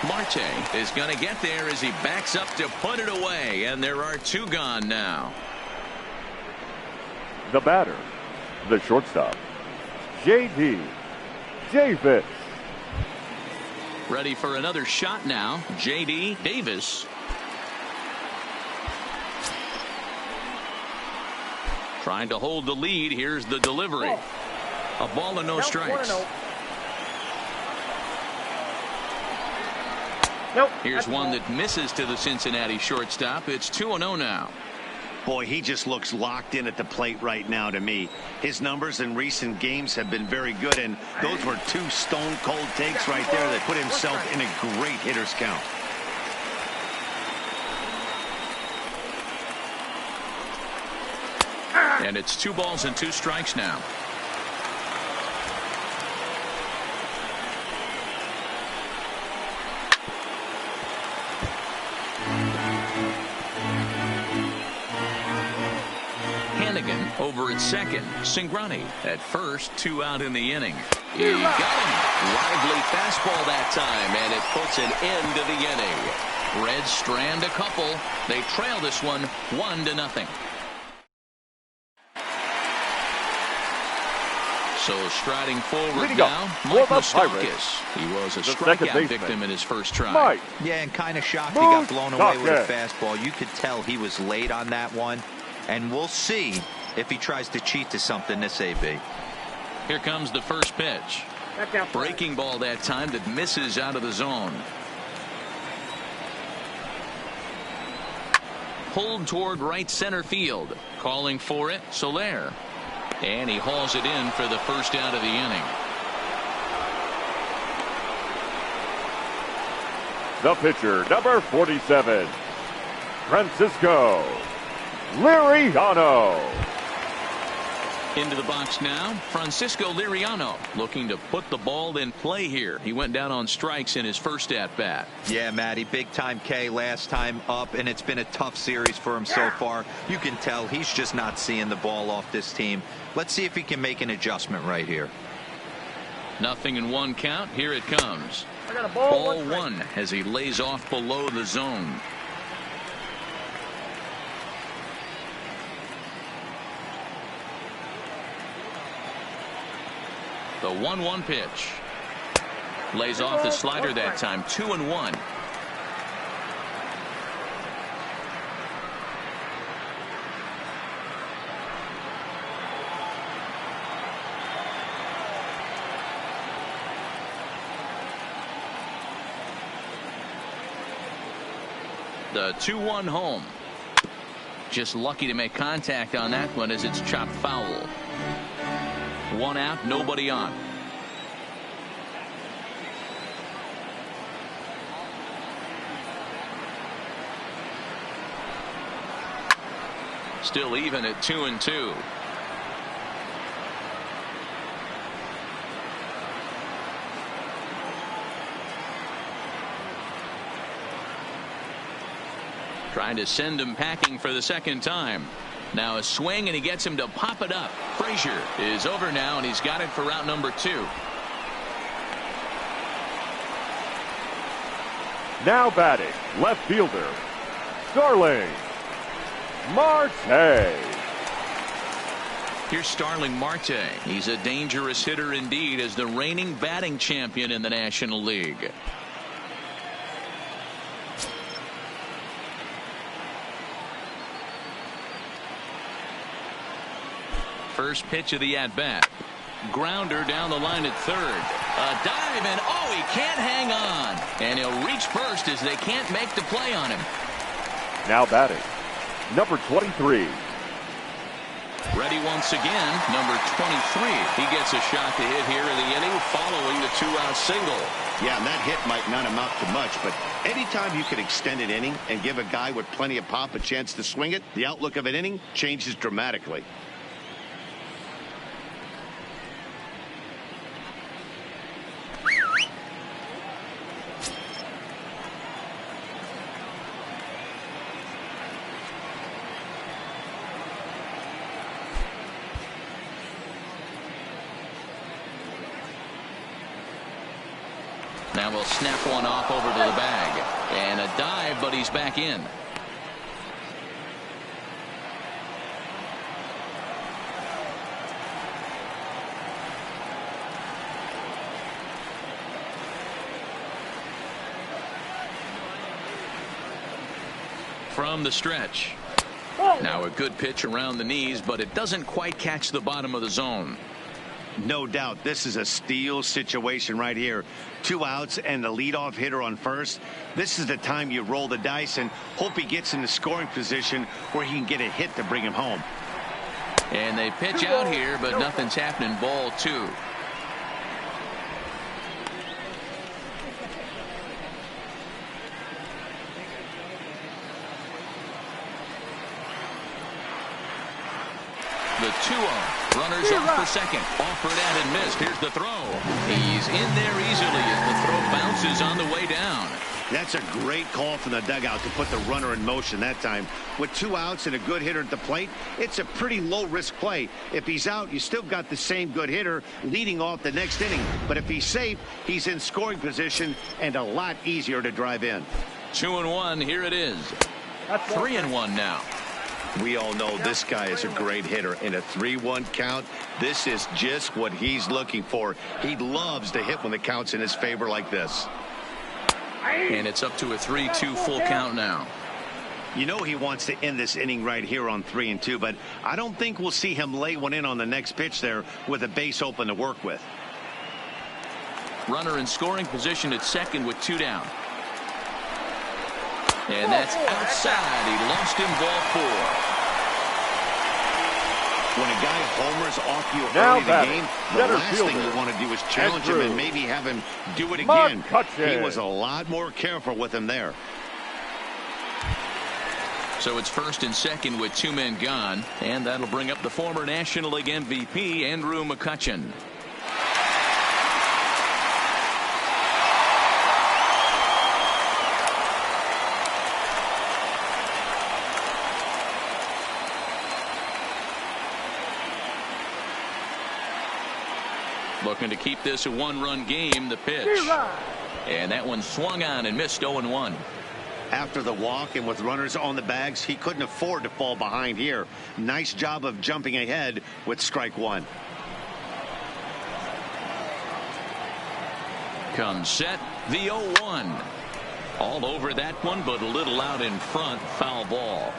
Marte is going to get there as he backs up to put it away, and there are 2 gone now. The batter, the shortstop, J.D. Davis. Ready for another shot now, J.D. Davis. Trying to hold the lead. Here's the delivery. A ball and no strikes. Nope. Here's one that misses to the Cincinnati shortstop. It's 2-0 now. Boy, he just looks locked in at the plate right now to me. His numbers in recent games have been very good, and those were 2 stone-cold takes right there that put himself in a great hitter's count. And it's 2 balls and 2 strikes now. Over at second, Cingrani at first, 2 out in the inning. He got him. Lively fastball that time, and it puts an end to the inning. Reds strand a couple. They trail this one 1-0. So striding forward now, Mike Moustakas. He was a strikeout victim in his first try. Yeah, and kind of shocked he got blown away with a fastball. You could tell he was late on that one, and we'll see if he tries to cheat to something this AB. Here comes the first pitch. Breaking ball that time that misses out of the zone. Pulled toward right center field. Calling for it, Soler. And he hauls it in for the first out of the inning. The pitcher, number 47, Francisco Liriano. Into the box now, Francisco Liriano looking to put the ball in play here. He went down on strikes in his first at-bat. Yeah, Matty, big time K last time up, and it's been a tough series for him so far. You can tell he's just not seeing the ball off this team. Let's see if he can make an adjustment right here. 0-1 count. Here it comes. Ball one as he lays off below the zone. The 1-1 pitch. Lays off the slider that time. 2-1. The 2-1 home. Just lucky to make contact on that one as it's chopped foul. 1 out, nobody on. Still even at 2-2. Trying to send him packing for the second time. Now a swing, and he gets him to pop it up. Frazier is over now, and he's got it for route number 2. Now batting, left fielder, Starling Marte. Here's Starling Marte. He's a dangerous hitter indeed, as the reigning batting champion in the National League. First pitch of the at-bat. Grounder down the line at third. A dive, and oh, he can't hang on. And he'll reach first as they can't make the play on him. Now batting, number 23. Ready once again, number 23. He gets a shot to hit here in the inning following the 2-out single. Yeah, and that hit might not amount to much, but anytime you can extend an inning and give a guy with plenty of pop a chance to swing it, the outlook of an inning changes dramatically. Now we'll snap one off over to the bag. And a dive, but he's back in. From the stretch. Now a good pitch around the knees, but it doesn't quite catch the bottom of the zone. No doubt this is a steal situation right here. 2 outs and the leadoff hitter on first. This is the time you roll the dice and hope he gets in the scoring position where he can get a hit to bring him home. And they pitch out here, but nothing's happening. Ball 2. The 2-0. Runners off for second. Offered at and missed. Here's the throw. He's in there easily as the throw bounces on the way down. That's a great call from the dugout to put the runner in motion that time. With 2 outs and a good hitter at the plate, it's a pretty low-risk play. If he's out, you still got the same good hitter leading off the next inning. But if he's safe, he's in scoring position and a lot easier to drive in. 2-1. Here it is. 3-1 now. We all know this guy is a great hitter. In a 3-1 count, this is just what he's looking for. He loves to hit when the count's in his favor like this. And it's up to a 3-2 full count now. You know he wants to end this inning right here on 3-2, but I don't think we'll see him lay one in on the next pitch there with a base open to work with. Runner in scoring position at second with 2 down. And that's outside. He lost him, ball 4. When a guy homers off you now early in the game, the last thing you want to do is challenge him and maybe have him do it again. He was a lot more careful with him there. So it's first and second with 2 men gone, and that'll bring up the former National League MVP, Andrew McCutchen. Looking to keep this a one-run game. The pitch. And that one swung on and missed 0-1. After the walk and with runners on the bags, he couldn't afford to fall behind here. Nice job of jumping ahead with strike one. Comes set, the 0-1. All over that one, but a little out in front. Foul ball.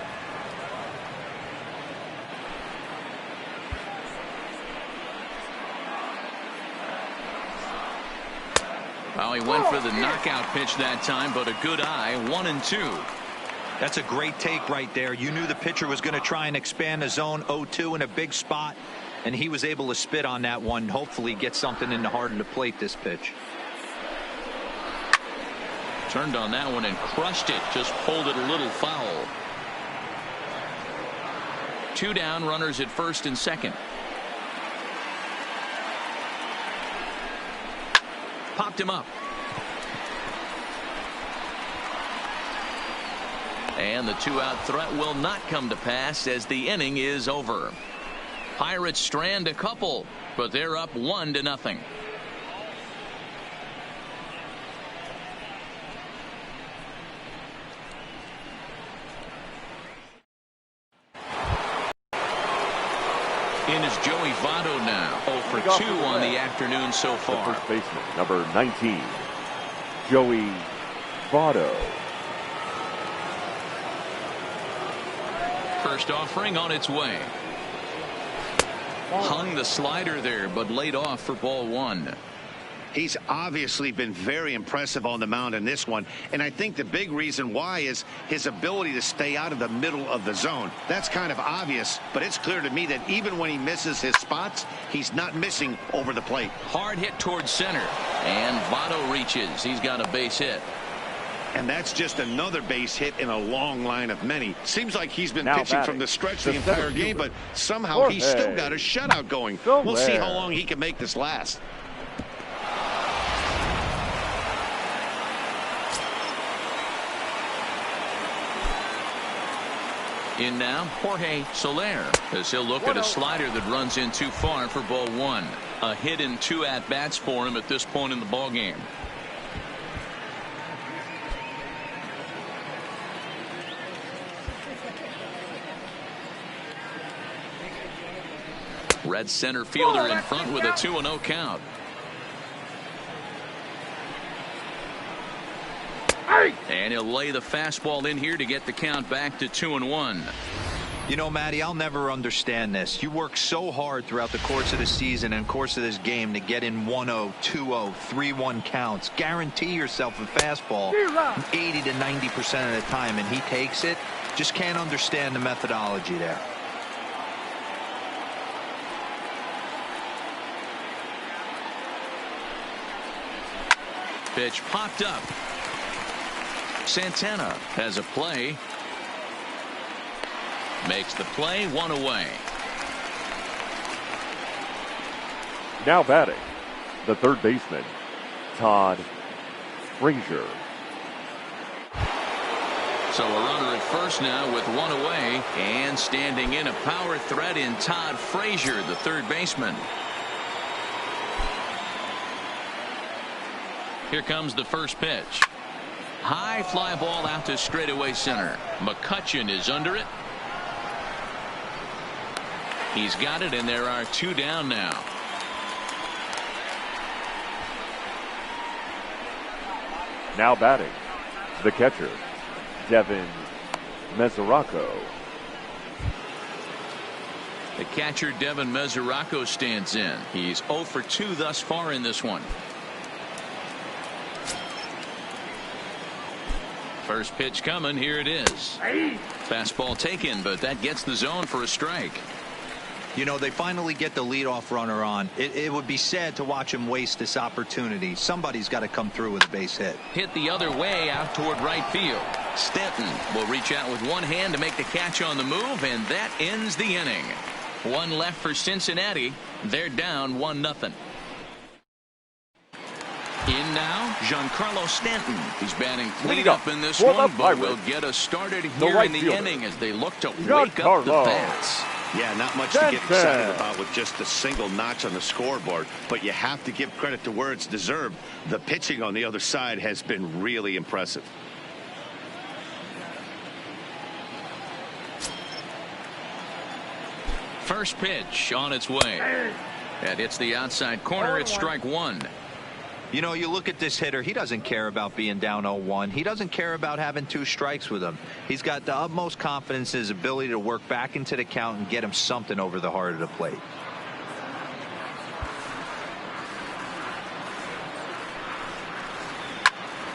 Well, he went for the knockout pitch that time, but a good eye. 1-2. That's a great take right there. You knew the pitcher was going to try and expand the zone. 0-2 in a big spot, and he was able to spit on that one. Hopefully get something in the heart of the plate this pitch. Turned on that one and crushed it. Just pulled it a little foul. 2 down, runners at first and second. Popped him up. And the 2-out threat will not come to pass as the inning is over. Pirates strand a couple, but they're up 1-0. In is Joey Votto now. 0 for 2 on the afternoon so far. The first baseman, number 19, Joey Votto. First offering on its way. Hung the slider there, but laid off for ball 1. He's obviously been very impressive on the mound in this one, and I think the big reason why is his ability to stay out of the middle of the zone. That's kind of obvious, but it's clear to me that even when he misses his spots, he's not missing over the plate. Hard hit towards center, and Votto reaches. He's got a base hit. And that's just another base hit in a long line of many. Seems like he's been Now pitching batting, from the stretch the the entire center game, fielder, but somehow he's still Jorge got a shutout going. Soler. We'll see how long he can make this last. In now, Jorge Soler, as he'll look at a slider that runs in too far for ball 1. A hit in 2 at-bats for him at this point in the ballgame. Red center fielder in front with a 2-0 count. And he'll lay the fastball in here to get the count back to 2-1. You know, Matty, I'll never understand this. You work so hard throughout the course of the season and course of this game to get in 1-0, 2-0, 3-1 counts. Guarantee yourself a fastball 80 to 90% of the time, and he takes it. Just can't understand the methodology there. Pitch popped up. Santana has a play. Makes the play, 1 away. Now batting, the third baseman, Todd Frazier. So a runner at first now with 1 away, and standing in a power threat in Todd Frazier, the third baseman. Here comes the first pitch. High fly ball out to straightaway center. McCutchen is under it. He's got it, and there are 2 down now. Now batting, the catcher, Devin Mesoraco. The catcher, Devin Mesoraco, stands in. He's 0 for 2 thus far in this one. First pitch coming. Here it is. Fastball taken, but that gets the zone for a strike. You know, they finally get the leadoff runner on. It would be sad to watch him waste this opportunity. Somebody's got to come through with a base hit. Hit the other way out toward right field. Stanton will reach out with one hand to make the catch on the move, and that ends the inning. 1 left for Cincinnati. They're down 1-0. In now, Giancarlo Stanton. He's batting clean up in this one, but will get us started here in the inning as they look to wake up the bats. Yeah, not much to get excited about with just a single notch on the scoreboard, but you have to give credit to where it's deserved. The pitching on the other side has been really impressive. First pitch on its way. That hits the outside corner. It's strike one. You know, you look at this hitter, he doesn't care about being down 0-1. He doesn't care about having 2 strikes with him. He's got the utmost confidence in his ability to work back into the count and get him something over the heart of the plate.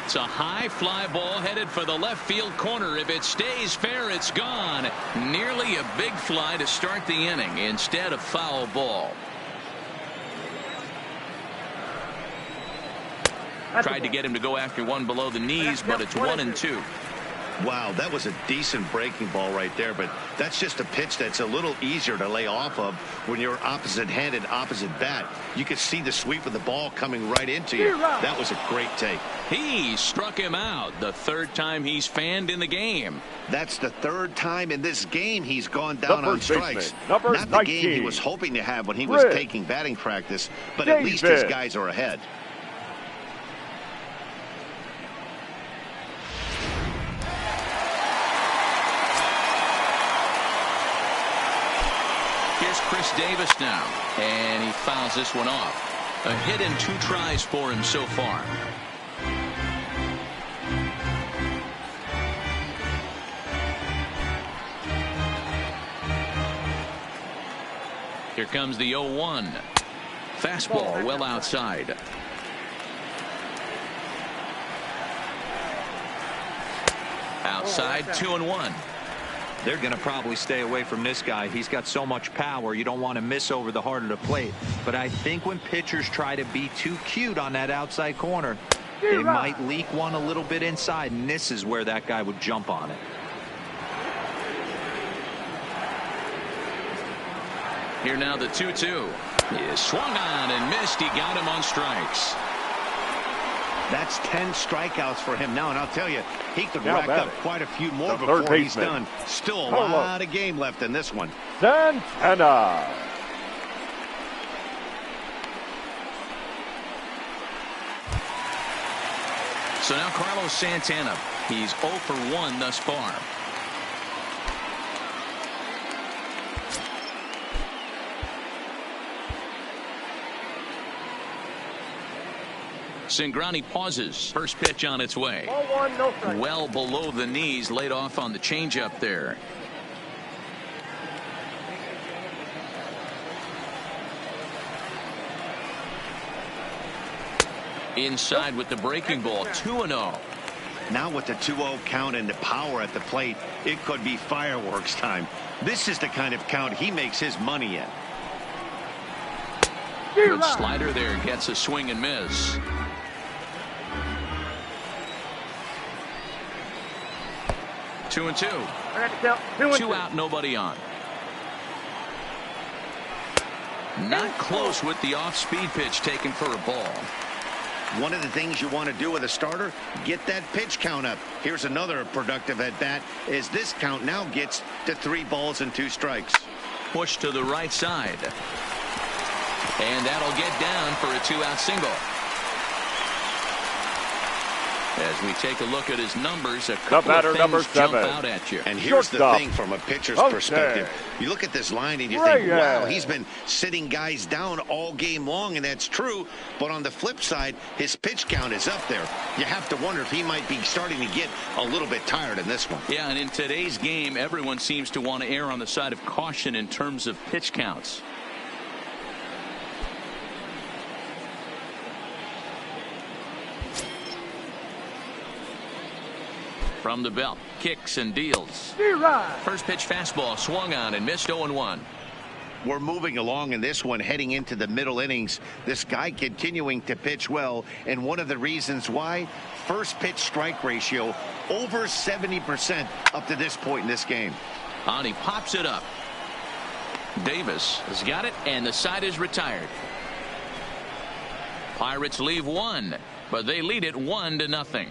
It's a high fly ball headed for the left field corner. If it stays fair, it's gone. Nearly a big fly to start the inning instead of foul ball. Tried to get him to go after one below the knees, but it's 1-2. Wow, that was a decent breaking ball right there, but that's just a pitch that's a little easier to lay off of when you're opposite-handed, opposite bat. You could see the sweep of the ball coming right into you. That was a great take. He struck him out, the 3rd time he's fanned in the game. That's the 3rd time in this game he's gone down on strikes. Not the game he was hoping to have when he was taking batting practice, but at least his guys are ahead. Here's Chris Davis now, and he fouls this one off. A hit and 2 tries for him so far. Here comes the 0-1. Fastball well outside. Outside, 2-1. They're going to probably stay away from this guy. He's got so much power. You don't want to miss over the heart of the plate. But I think when pitchers try to be too cute on that outside corner, they might leak one a little bit inside, and this is where that guy would jump on it. Here now the 2-2. He is swung on and missed. He got him on strikes. That's 10 strikeouts for him now, and I'll tell you, he could rack up quite a few more the before he's done. Still a lot of game left in this one. Santana. So now Carlos Santana. He's 0 for 1 thus far. Cingrani pauses. First pitch on its way. Well below the knees, laid off on the changeup there. Inside with the breaking ball, 2-0. Now with the 2-0 count and the power at the plate, it could be fireworks time. This is the kind of count he makes his money in. Good slider there, gets a swing and miss. Two and two. Two out, nobody on. Not close with the off-speed pitch taken for a ball. One of the things you want to do with a starter, get that pitch count up. Here's another productive at-bat as this count now gets to 3 balls and 2 strikes. Push to the right side. And that'll get down for a 2-out single. As we take a look at his numbers, a couple of things jump out at you. And here's the thing from a pitcher's perspective. You look at this line and you think, wow, he's been sitting guys down all game long, and that's true. But on the flip side, his pitch count is up there. You have to wonder if he might be starting to get a little bit tired in this one. Yeah, and in today's game, everyone seems to want to err on the side of caution in terms of pitch counts. From the belt, kicks and deals. First pitch fastball swung on and missed 0-1. We're moving along in this one, heading into the middle innings. This guy continuing to pitch well, and one of the reasons why, first pitch strike ratio over 70% up to this point in this game. And he pops it up. Davis has got it, and the side is retired. Pirates leave one, but they lead it 1-0.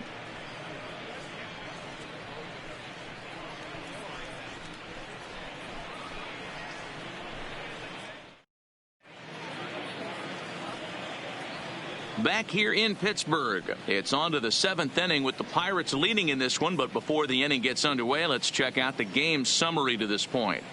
Back here in Pittsburgh, it's on to the 7th inning with the Pirates leading in this one. But before the inning gets underway, let's check out the game summary to this point.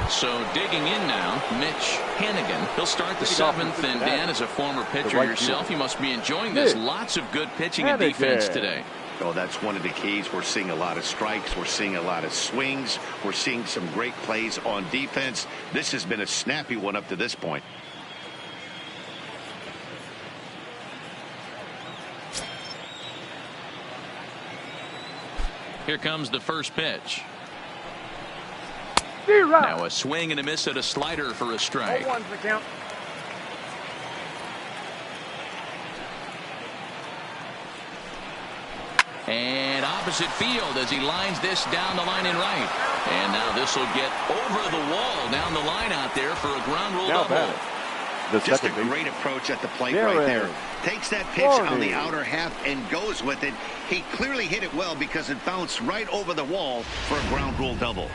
So digging in now, Mitch Hannigan. He'll start the 7th, and Dan, as a former pitcher yourself, you must be enjoying this. Lots of good pitching and defense today. Oh, that's one of the keys. We're seeing a lot of strikes. We're seeing a lot of swings. We're seeing some great plays on defense. This has been a snappy one up to this point. Here comes the first pitch. Now a swing and a miss at a slider for a strike. And opposite field as he lines this down the line in right. And now this will get over the wall down the line out there for a ground rule double. Just a great approach at the plate right there. Takes that pitch on the outer half and goes with it. He clearly hit it well because it bounced right over the wall for a ground rule double.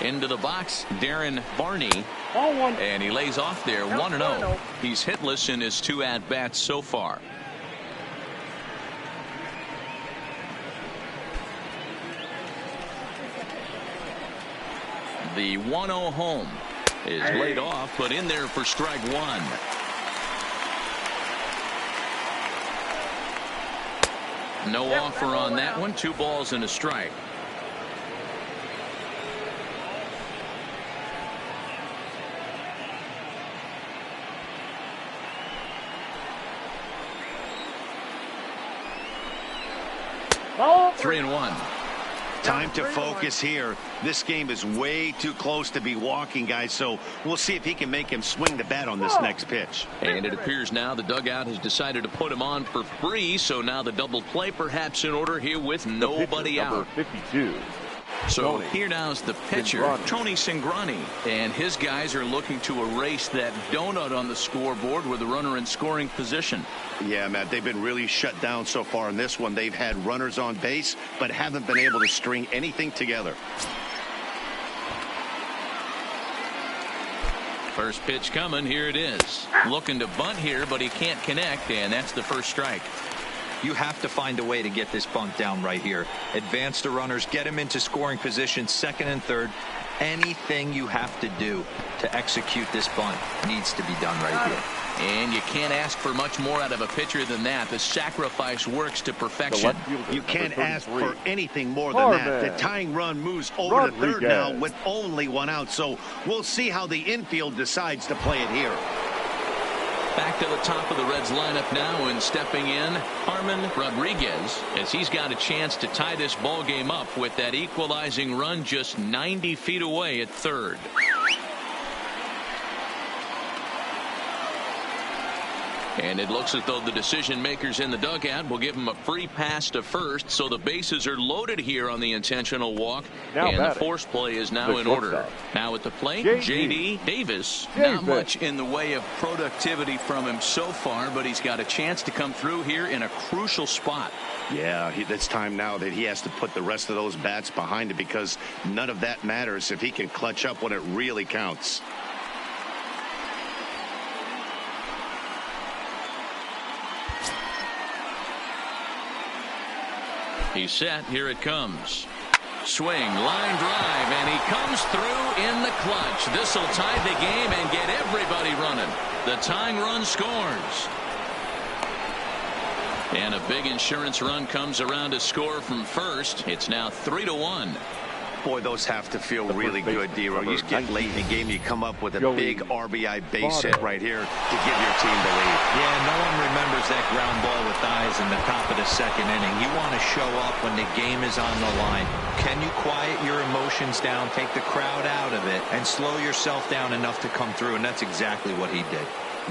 Into the box, Darren Barney. And he lays off there 1-0. He's hitless in his 2 at-bats so far. The 1-0 home is laid off, but in there for strike 1. No offer on that one. 2 balls and a strike. Oh. 3-1. Time to focus here. This game is way too close to be walking, guys, so we'll see if he can make him swing the bat on this next pitch. And it appears now the dugout has decided to put him on for free, so now the double play perhaps in order here with nobody out. 52. So here now is the pitcher, Tony Cingrani, and his guys are looking to erase that donut on the scoreboard with a runner in scoring position. Yeah, Matt, they've been really shut down so far in this one. They've had runners on base, but haven't been able to string anything together. First pitch coming. Here it is. Looking to bunt here, but he can't connect, and that's the first strike. You have to find a way to get this bunt down right here. Advance the runners, get them into scoring position, 2nd and 3rd. Anything you have to do to execute this bunt needs to be done right here. And you can't ask for much more out of a pitcher than that. The sacrifice works to perfection. You can't ask for anything more than that. The tying run moves over to 3rd now with only 1 out. So we'll see how the infield decides to play it here. Back to the top of the Reds lineup now, and stepping in, Harman Rodriguez, as he's got a chance to tie this ball game up with that equalizing run just 90 feet away at 3rd. And it looks as though the decision makers in the dugout will give him a free pass to first, so the bases are loaded here on the intentional walk, and the force play is now in order. Now at the plate, J.D. Davis. Not much in the way of productivity from him so far, but he's got a chance to come through here in a crucial spot. Yeah, it's time now that he has to put the rest of those bats behind it, because none of that matters if he can clutch up when it really counts. He's set. Here it comes. Swing, line drive, and he comes through in the clutch. This will tie the game and get everybody running. The tying run scores. And a big insurance run comes around to score from first. It's now 3-1. Boy, those have to feel really good, D-Row. You get late in the game, you come up with a big RBI base hit right here to give your team the lead. Yeah, no one remembers that ground ball with eyes in the top of the 2nd inning. You want to show up when the game is on the line. Can you quiet your emotions down, take the crowd out of it, and slow yourself down enough to come through? And that's exactly what he did.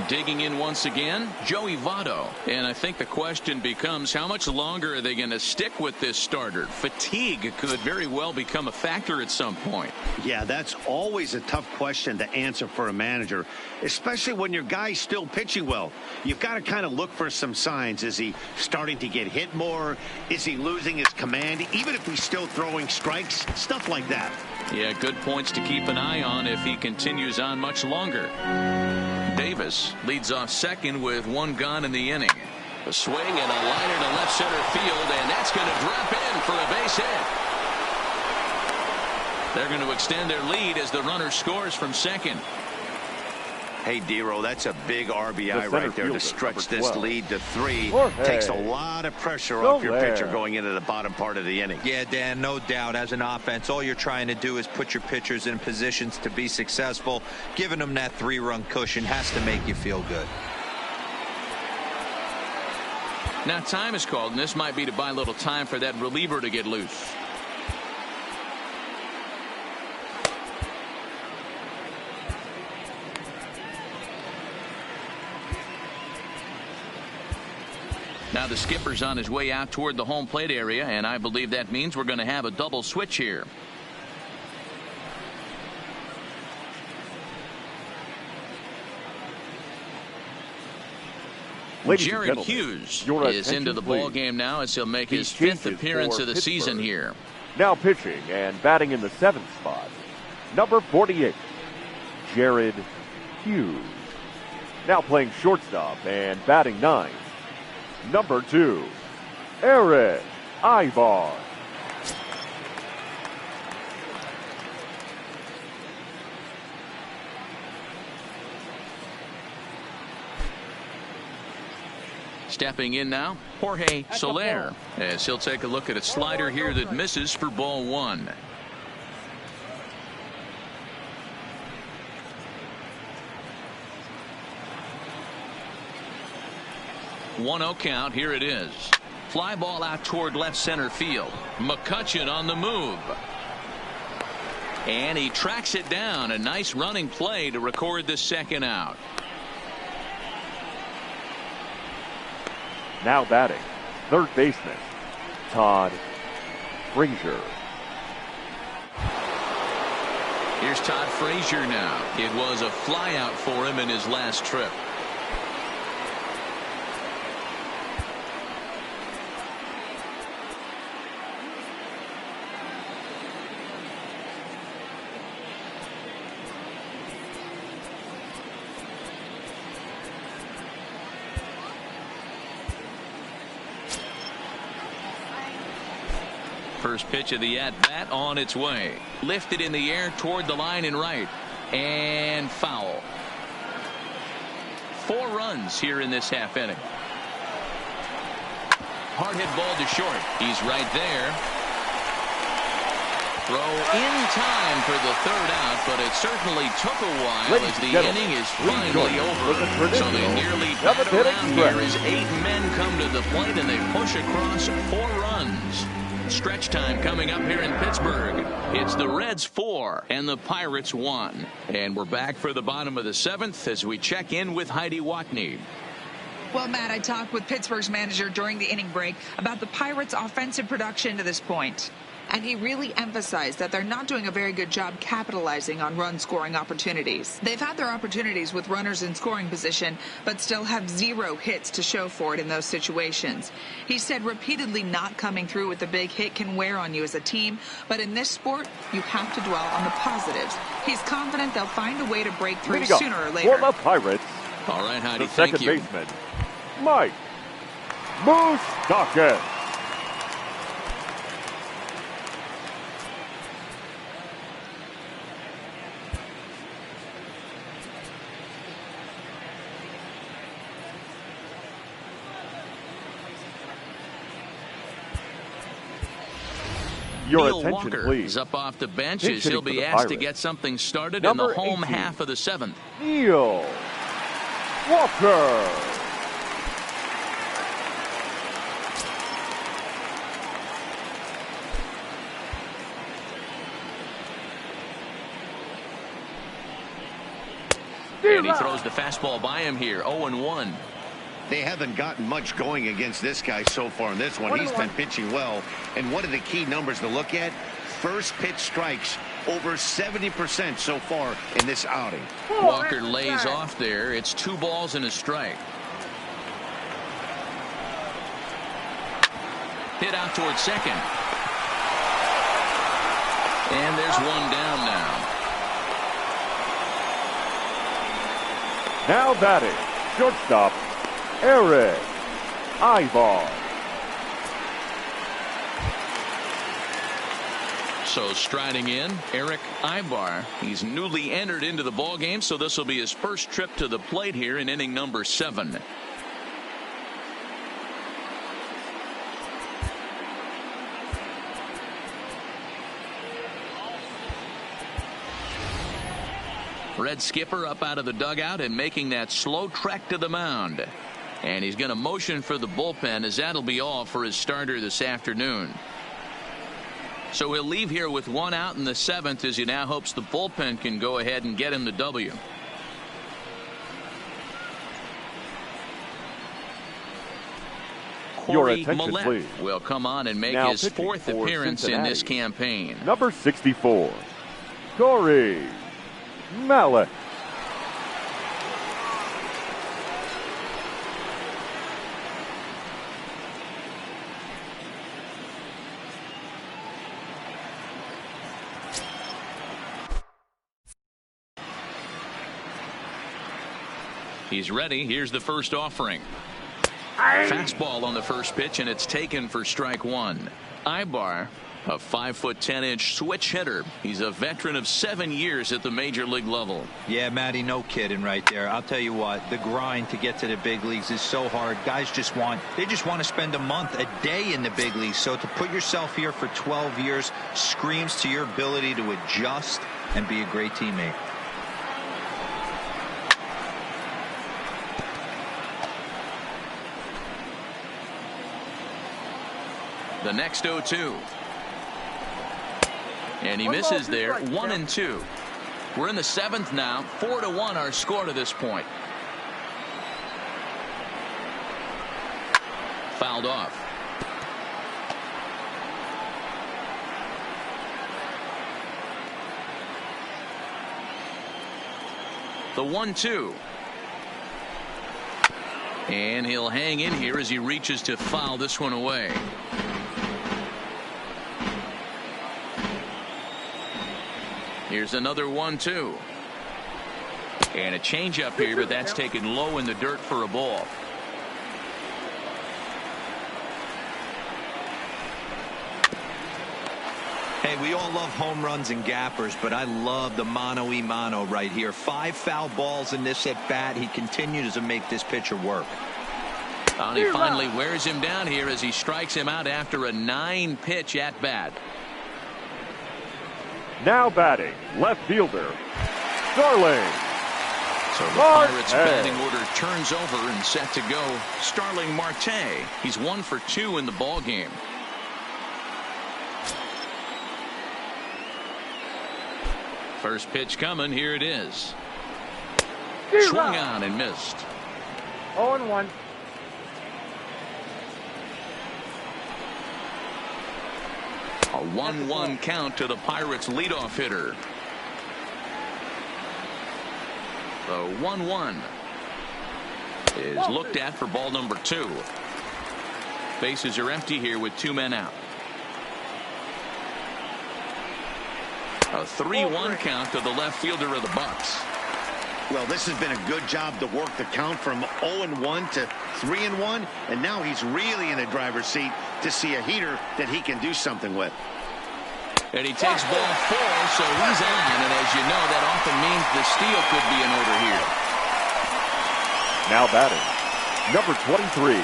Digging in once again, Joey Votto. And I think the question becomes, how much longer are they going to stick with this starter? Fatigue could very well become a factor at some point. Yeah, that's always a tough question to answer for a manager, especially when your guy's still pitching well. You've got to kind of look for some signs. Is he starting to get hit more? Is he losing his command? Even if he's still throwing strikes, stuff like that. Yeah, good points to keep an eye on if he continues on much longer. Davis leads off second with one gone in the inning. A swing and a liner to left center field, and that's going to drop in for a base hit. They're going to extend their lead as the runner scores from second. Hey, Dero, that's a big RBI right there to stretch this lead to 3. Jorge. Takes a lot of pressure off your pitcher going into the bottom part of the inning. Yeah, Dan, no doubt. As an offense, all you're trying to do is put your pitchers in positions to be successful. Giving them that 3-run cushion has to make you feel good. Now time is called, and this might be to buy a little time for that reliever to get loose. Now the skipper's on his way out toward the home plate area, and I believe that means we're going to have a double switch here. Jared Hughes is into the ball game now as he'll make his 5th appearance of the season here. Now pitching and batting in the 7th spot, number 48, Jared Hughes. Now playing shortstop and batting 9, number 2, Eric Ivar. Stepping in now, Jorge Soler, as he'll take a look at a slider here that misses for ball 1. 1-0 count. Here it is. Fly ball out toward left center field. McCutchen on the move. And he tracks it down. A nice running play to record the second out. Now batting, third baseman, Todd Frazier. Here's Todd Frazier now. It was a fly out for him in his last trip. First pitch of the at-bat on its way. Lifted in the air toward the line and right. And foul. 4 runs here in this half inning. Hard hit ball to short. He's right there. Throw in time for the 3rd out, but it certainly took a while as the inning is finally over. So they nearly bat around here as 8 men come to the plate and they push across 4 runs. Stretch time coming up here in Pittsburgh. It's the Reds 4 and the Pirates 1. And we're back for the bottom of the 7th as we check in with Heidi Watney. Well, Matt, I talked with Pittsburgh's manager during the inning break about the Pirates' offensive production to this point. And he really emphasized that they're not doing a very good job capitalizing on run-scoring opportunities. They've had their opportunities with runners in scoring position, but still have 0 hits to show for it in those situations. He said repeatedly not coming through with the big hit can wear on you as a team, but in this sport, you have to dwell on the positives. He's confident they'll find a way to break through sooner or later. For the Pirates, all right, Heidi, the second baseman, Mike Moustakas. Your Neil attention, Walker please. is up off the bench as he'll be asked to get something started in the home half of the 7th. Neil Walker. And he throws the fastball by him here. 0-1. They haven't gotten much going against this guy so far in this one. He's been pitching well. And one of the key numbers to look at, first pitch strikes over 70% so far in this outing. Walker lays off there. It's 2 balls and a strike. Hit out towards second. And there's one down now. Now batting, shortstop, Eric Ivar. So striding in, Eric Ivar. He's newly entered into the ballgame, so this will be his first trip to the plate here in inning number 7. Red skipper up out of the dugout and making that slow trek to the mound. And he's going to motion for the bullpen, as that'll be all for his starter this afternoon. So he'll leave here with 1 out in the 7th, as he now hopes the bullpen can go ahead and get him the W. Corey Millett will come on and make his 4th appearance Cincinnati in this campaign. Number 64, Corey Millett. He's ready. Here's the first offering. Fastball on the first pitch, and it's taken for strike 1. Ivar, a 5'10" switch hitter. He's a veteran of 7 years at the major league level. Yeah, Matty, no kidding right there. I'll tell you what, the grind to get to the big leagues is so hard. Guys just want to spend a month, a day in the big leagues. So to put yourself here for 12 years screams to your ability to adjust and be a great teammate. The next 0-2. And he misses there. 1-2. We're in the 7th now. 4-1 our score to this point. Fouled off. The 1-2. And he'll hang in here as he reaches to foul this one away. Here's another 1-2. And a changeup here, but that's taken low in the dirt for a ball. Hey, we all love home runs and gappers, but I love the mano-a-mano right here. 5 foul balls in this at bat. He continues to make this pitcher work. And he finally wears him down here as he strikes him out after a 9-pitch at bat. Now batting, left fielder, Starling. So the Pirates batting order turns over and set to go. Starling Marte. He's 1 for 2 in the ball game. First pitch coming. Here it is. Swung on and missed. 0-1. A 1-1 count to the Pirates leadoff hitter. The 1-1 is looked at for ball number 2. Bases are empty here with 2 men out. A 3-1 count to the left fielder of the Bucks. Well, this has been a good job to work the count from 0-1 to 3-1, and now he's really in the driver's seat to see a heater that he can do something with. And he takes ball 4, so he's on, and as you know, that often means the steal could be in order here. Now batting, number 23.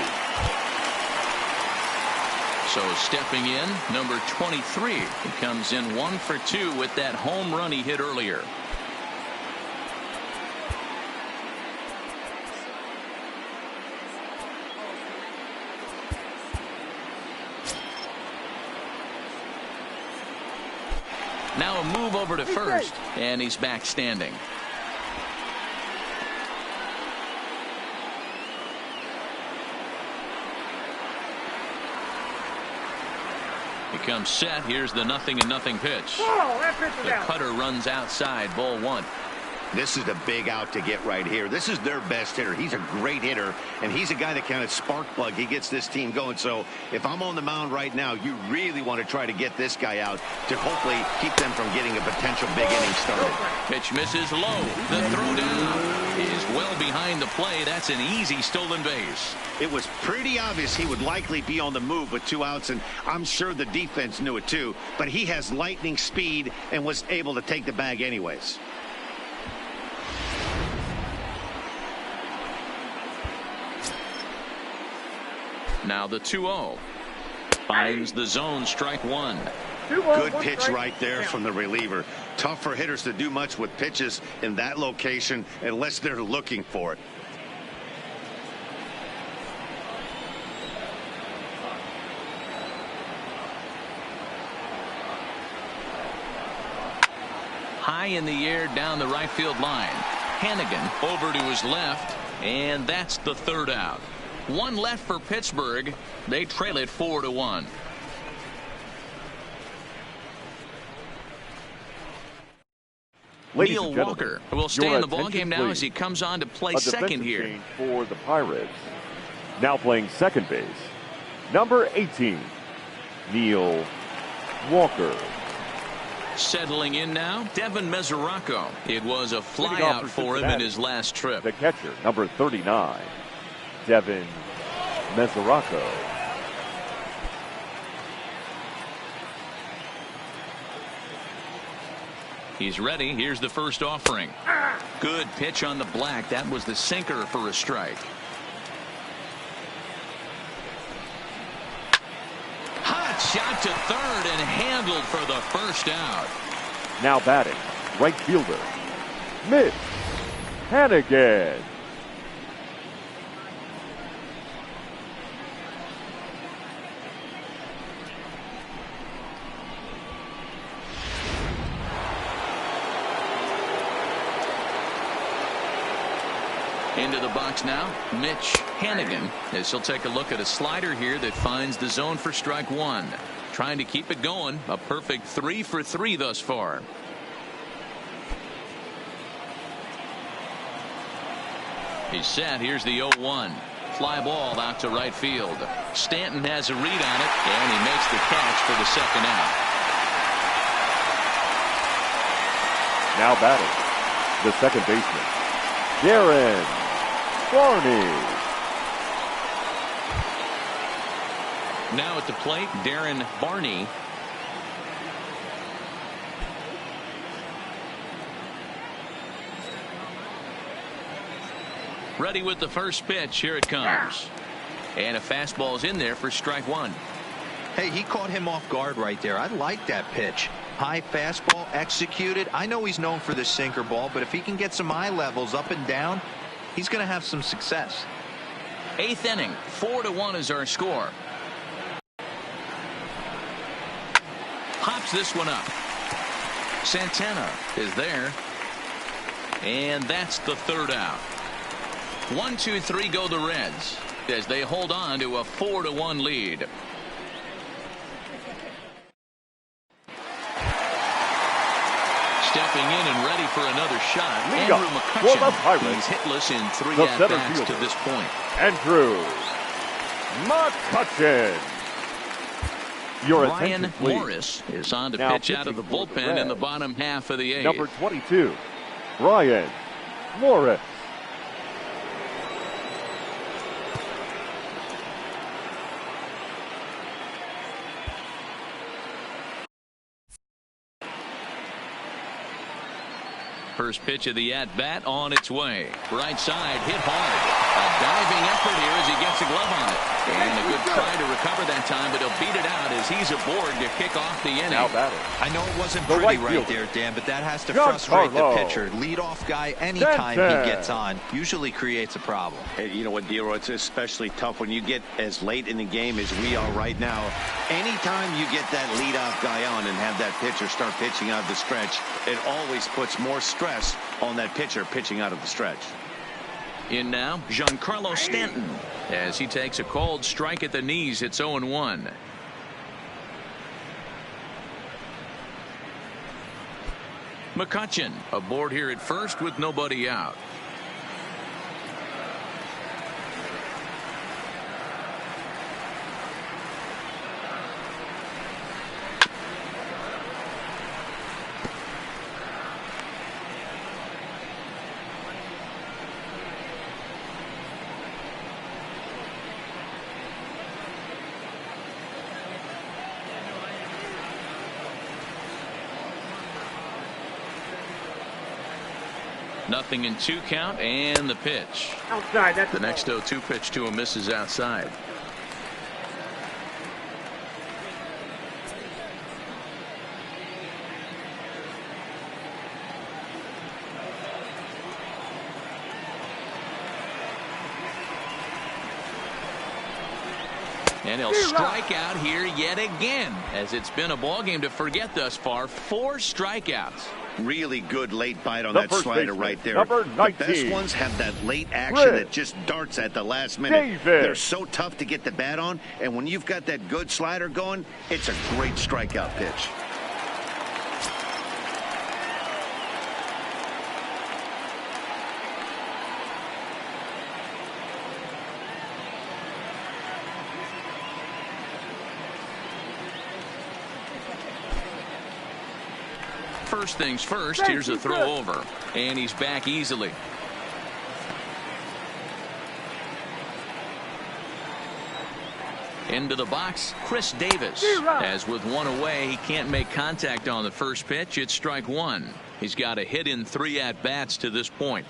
So stepping in, number 23. He comes in 1 for 2 with that home run he hit earlier. Now a move over to first, and he's back standing. He comes set. Here's the 0-0 pitch. The cutter runs outside. Ball 1. This is a big out to get right here. This is their best hitter. He's a great hitter, and he's a guy that kind of spark plug. He gets this team going. So if I'm on the mound right now, you really want to try to get this guy out to hopefully keep them from getting a potential big inning started. Pitch misses low. The throw down is well behind the play. That's an easy stolen base. It was pretty obvious he would likely be on the move with 2 outs, and I'm sure the defense knew it too. But he has lightning speed and was able to take the bag anyways. Now the 2-0. Finds the zone, strike 1. Good pitch right there from the reliever. Tough for hitters to do much with pitches in that location unless they're looking for it. High in the air down the right field line. Hannigan over to his left, and that's the 3rd out. 1 left for Pittsburgh. They trail it 4-1. Neil Walker will stay in the ballgame now as he comes on to play second here. Change for the Pirates. Now playing second base, number 18, Neil Walker. Settling in now, Devin Mesoraco. It was a flyout for him in his last trip. The catcher, number 39, Devin Mesoraco. He's ready. Here's the first offering. Good pitch on the black. That was the sinker for a strike. Hot shot to third and handled for the first out. Now batting, right fielder, Mitch Hannigan. Into the box now, Mitch Hannigan, as he'll take a look at a slider here that finds the zone for strike 1. Trying to keep it going. A perfect 3 for 3 thus far. He's set. Here's the 0-1. Fly ball out to right field. Stanton has a read on it, and he makes the catch for the second out. Now batting, the second baseman, Darren Barney. Now at the plate, Darren Barney. Ready with the first pitch. Here it comes. And a fastball's in there for strike 1. Hey, he caught him off guard right there. I like that pitch. High fastball executed. I know he's known for the sinker ball, but if he can get some eye levels up and down, he's going to have some success. 8th inning, 4-1 is our score. Hops this one up. Santana is there. And that's the 3rd out. 1, 2, 3 go the Reds as they hold on to a 4-1 lead. Stepping in and ready for another shot, Andrew McCutchen. He's hitless in 3 at-bats to this point. Andrew McCutchen. Ryan Morris is on to pitch out of the bullpen in the bottom half of the 8th. Number 22, Ryan Morris. First pitch of the at-bat on its way. Right side, hit hard. A diving effort here as he gets a glove on it. And a good try to recover that time, but he'll beat it out as he's aboard to kick off the inning. I know it wasn't pretty right there, Dan, but that has to frustrate the pitcher. Leadoff guy, anytime he gets on, usually creates a problem. Hey, you know what, Dero, it's especially tough when you get as late in the game as we are right now. Anytime you get that leadoff guy on and have that pitcher start pitching out of the stretch, it always puts more stress on that pitcher pitching out of the stretch. In now, Giancarlo Stanton as he takes a cold strike at the knees. It's 0-1. McCutchen aboard here at first with nobody out. Nothing in 2 count, and the pitch. Outside. That's the next 0-2 pitch to him misses outside. And he'll strike out here yet again, as it's been a ball game to forget thus far. 4 strikeouts. Really good late bite on that slider right there. Number 19. The best ones have that late action that just darts at the last minute. They're so tough to get the bat on, and when you've got that good slider going, it's a great strikeout pitch. First things first, here's a throw over, and he's back easily. Into the box, Chris Davis. As with 1 away, he can't make contact on the first pitch. It's strike 1. He's got a hit in 3 at-bats to this point.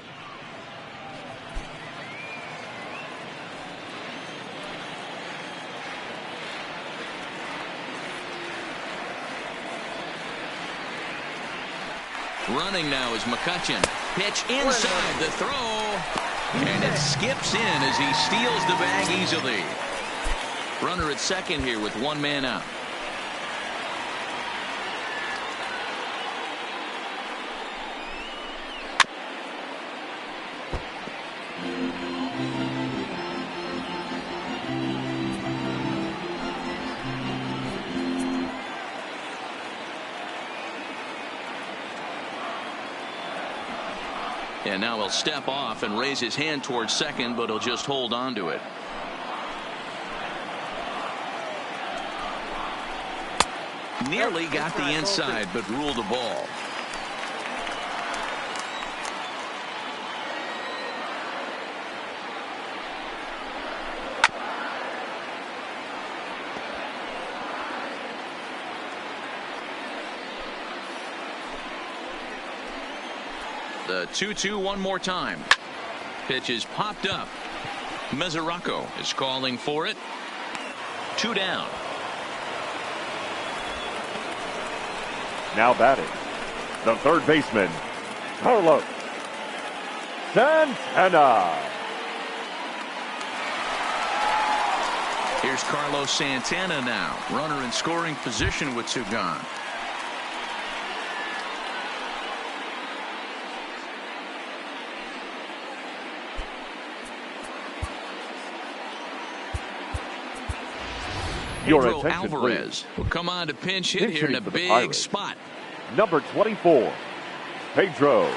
Running now is McCutchen. Pitch inside the throw. And it skips in as he steals the bag easily. Runner at second here with 1 man out. And now he'll step off and raise his hand towards second, but he'll just hold on to it. Nearly got the inside, but ruled the ball. The 2-2 one more time. Pitch is popped up. Mesoraco is calling for it. 2 down. Now batting, the third baseman, Carlos Santana. Here's Carlos Santana now. Runner in scoring position with 2 gone. Pedro Alvarez will come on to pinch hit here in a big spot. Number 24, Pedro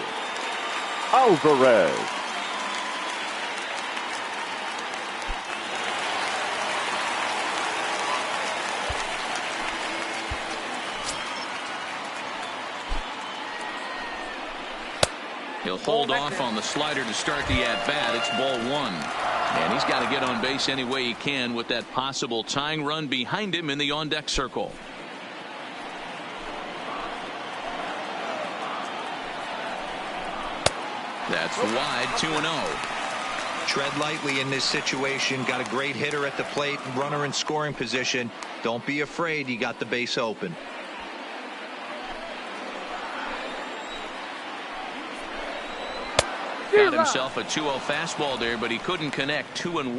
Alvarez. He'll hold off on the slider to start the at-bat. It's ball 1. And he's got to get on base any way he can with that possible tying run behind him in the on-deck circle. That's wide, 2-0. Tread lightly in this situation. Got a great hitter at the plate, runner in scoring position. Don't be afraid. You got the base open. Got himself a 2-0 fastball there, but he couldn't connect. 2-1.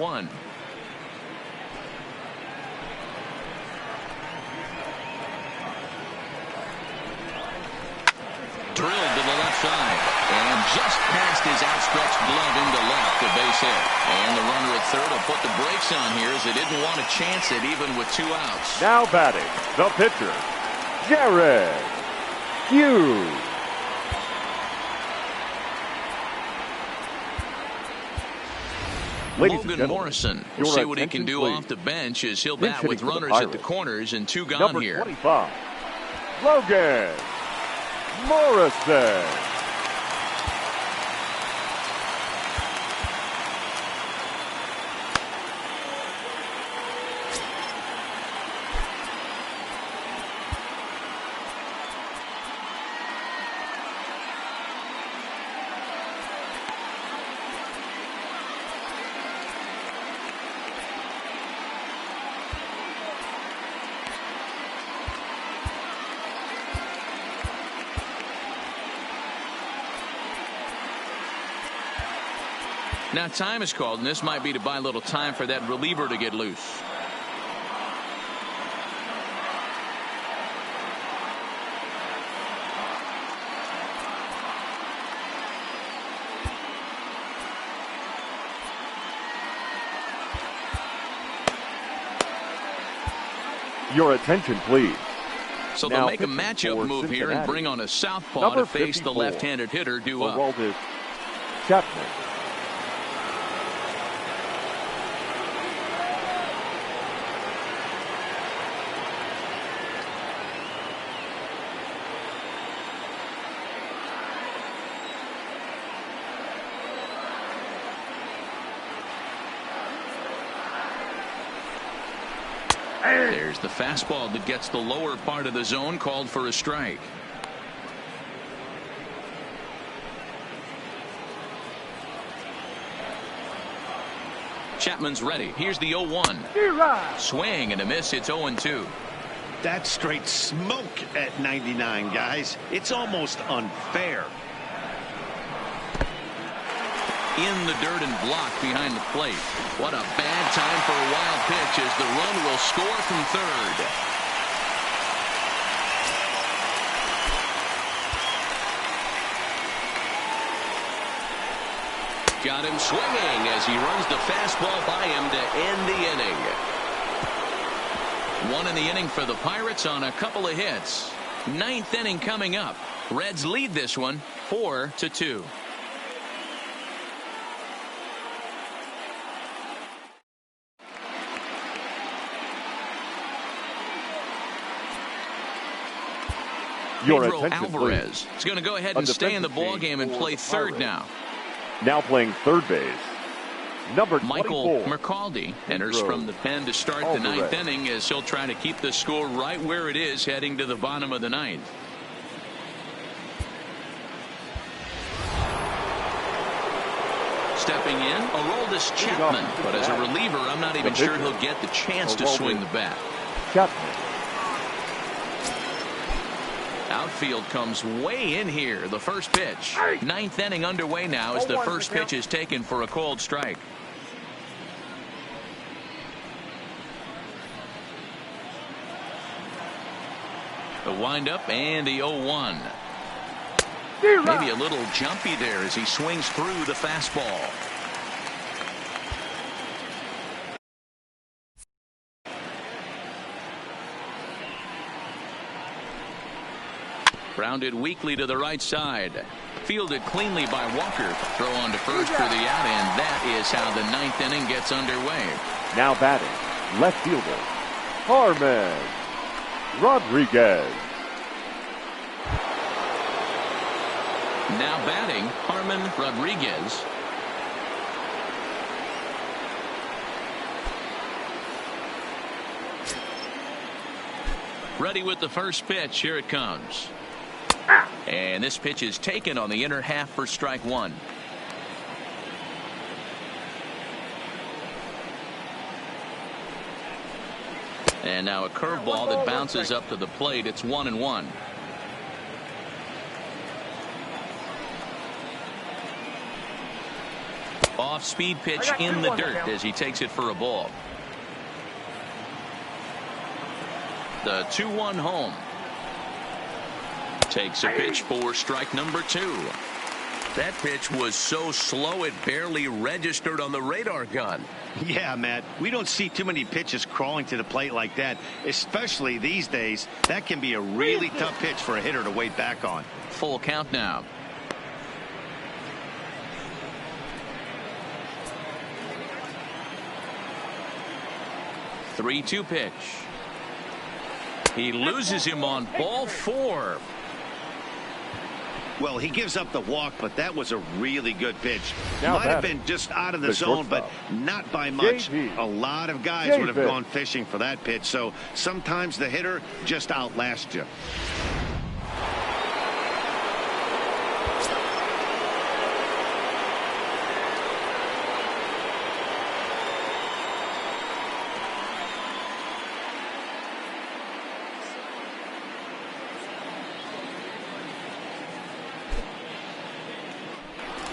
Drilled to the left side, and just past his outstretched glove into left, the base hit. And the runner at third will put the brakes on here as they didn't want to chance it even with 2 outs. Now batting, the pitcher, Jared Hughes. Logan Morrison. We'll see what he can do off the bench as he'll bat with runners at the corners and 2 gone Number here. 25, Logan Morrison. Now time is called, and this might be to buy a little time for that reliever to get loose. Your attention, please. So they'll make a matchup move here and bring on a southpaw to face the left-handed hitter due up. Chapman. There's the fastball that gets the lower part of the zone, called for a strike. Chapman's ready. Here's the 0-1. Swing and a miss. It's 0-2. That's straight smoke at 99, guys. It's almost unfair. In the dirt and blocked behind the plate. What a bad time for a wild pitch as the run will score from third. Got him swinging as he runs the fastball by him to end the inning. One in the inning for the Pirates on a couple of hits. 9th inning coming up. Reds lead this one 4-2. Pedro Alvarez is going to go ahead and stay in the ball game and play third now. Now playing third base, number 24. Michael McCaldy enters from the pen to start the 9th inning as he'll try to keep the score right where it is heading to the bottom of the 9th. Stepping in, Aroldis Chapman, but as a reliever, I'm not even sure he'll get the chance to swing the bat. Chapman. Outfield comes way in here. The first pitch. 9th inning underway now as the first pitch is taken for a called strike. The windup and the 0-1. Maybe a little jumpy there as he swings through the fastball. Grounded weakly to the right side. Fielded cleanly by Walker. Throw on to first for the out, and that is how the 9th inning gets underway. Now batting, left fielder, Harman Rodriguez. Now batting, Harman Rodriguez. Ready with the first pitch. Here it comes. And this pitch is taken on the inner half for strike one. And now a curveball that bounces up to the plate. It's 1-1. Off speed pitch in the dirt as he takes it for a ball. The 2-1 home. Takes a pitch for strike number 2. That pitch was so slow it barely registered on the radar gun. Yeah, Matt, we don't see too many pitches crawling to the plate like that, especially these days. That can be a really tough pitch for a hitter to wait back on. Full count now. 3-2 pitch. He loses him on ball 4. Well, he gives up the walk, but that was a really good pitch. Now Might have been just out of the zone, but not by much. A lot of guys would have gone fishing for that pitch, so sometimes the hitter just outlasts you.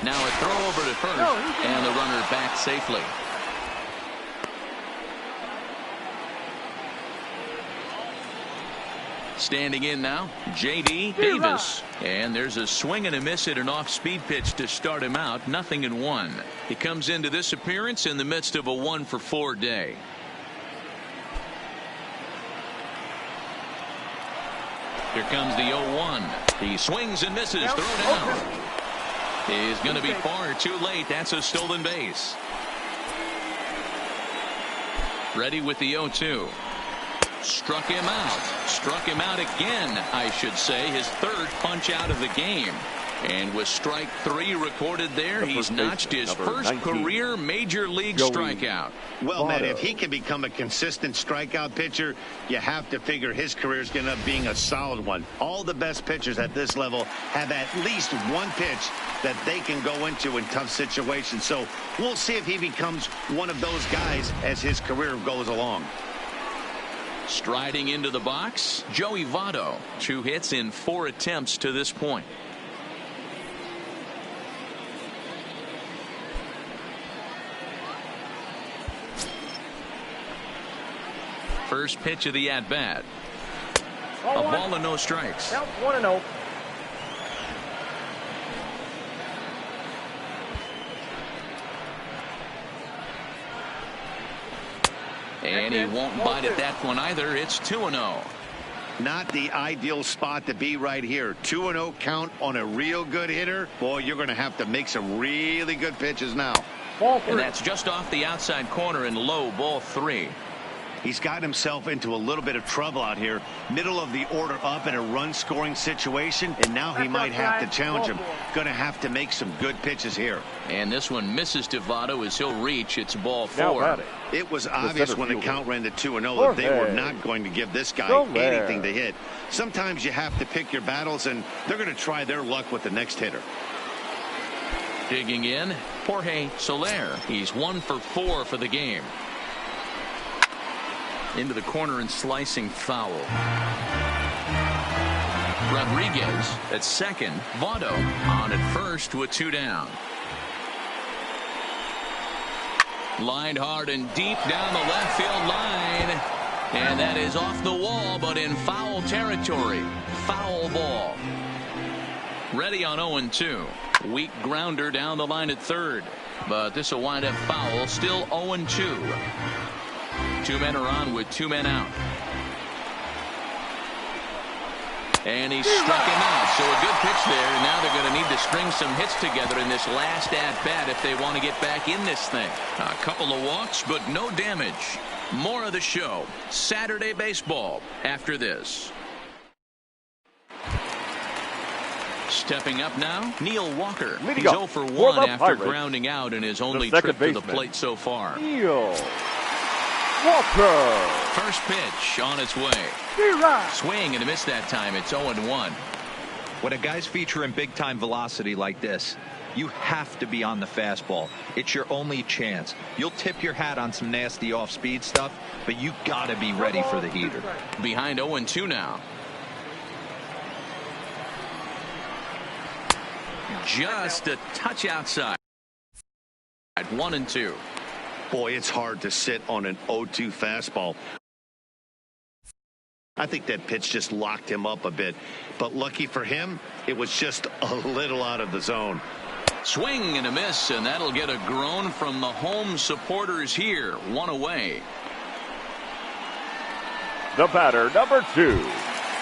Now a throw over to first, and the runner back safely. Standing in now, J.D. Davis. And there's a swing and a miss at an off-speed pitch to start him out. 0-1. He comes into this appearance in the midst of a 1-for-4 day. Here comes the 0-1. He swings and misses. Throw down. He's going to be far too late. That's a stolen base. Ready with the 0-2. Struck him out. Struck him out again, I should say. His third punch out of the game. And with strike 3 recorded there, he's notched his first career major league strikeout. Well, Matt, if he can become a consistent strikeout pitcher, you have to figure his career is going to end up being a solid one. All the best pitchers at this level have at least one pitch that they can go into in tough situations. So we'll see if he becomes one of those guys as his career goes along. Striding into the box, Joey Votto. 2 hits in 4 attempts to this point. First pitch of the at-bat. A ball and no strikes. Count 1-0. And he won't bite at that one either. It's 2-0. Not the ideal spot to be right here. 2-0 count on a real good hitter. Boy, you're going to have to make some really good pitches now. And that's just off the outside corner and low, ball 3. He's got himself into a little bit of trouble out here. Middle of the order up in a run-scoring situation, and now he might have to challenge him. Going to have to make some good pitches here. And this one misses to Votto as he'll reach. It's ball 4. It was obvious when the count ran to 2-0 that they were not going to give this guy anything to hit. Sometimes you have to pick your battles, and they're going to try their luck with the next hitter. Digging in, Jorge Soler. He's 1-for-4 for the game. Into the corner and slicing foul. Rodriguez at second. Votto on at first with 2 down. Lined hard and deep down the left field line. And that is off the wall, but in foul territory. Foul ball. Ready on 0-2. Weak grounder down the line at third. But this will wind up foul. Still 0-2. 2 men are on with 2 men out. And he struck him out. So a good pitch there. And now they're going to need to string some hits together in this last at-bat if they want to get back in this thing. A couple of walks, but no damage. More of the show. Saturday baseball after this. Stepping up now, Neil Walker. He's 0-for-1 after grounding out in his only trip to the plate so far. Neil Walker. First pitch on its way. Swing and a miss that time. It's 0-1. When a guy's featuring big-time velocity like this, you have to be on the fastball. It's your only chance. You'll tip your hat on some nasty off-speed stuff, but you got to be ready for the heater. Behind 0-2 now. Just a touch outside. At 1-2. Boy, it's hard to sit on an 0-2 fastball. I think that pitch just locked him up a bit. But lucky for him, it was just a little out of the zone. Swing and a miss, and that'll get a groan from the home supporters here. 1 away. The batter, number 2.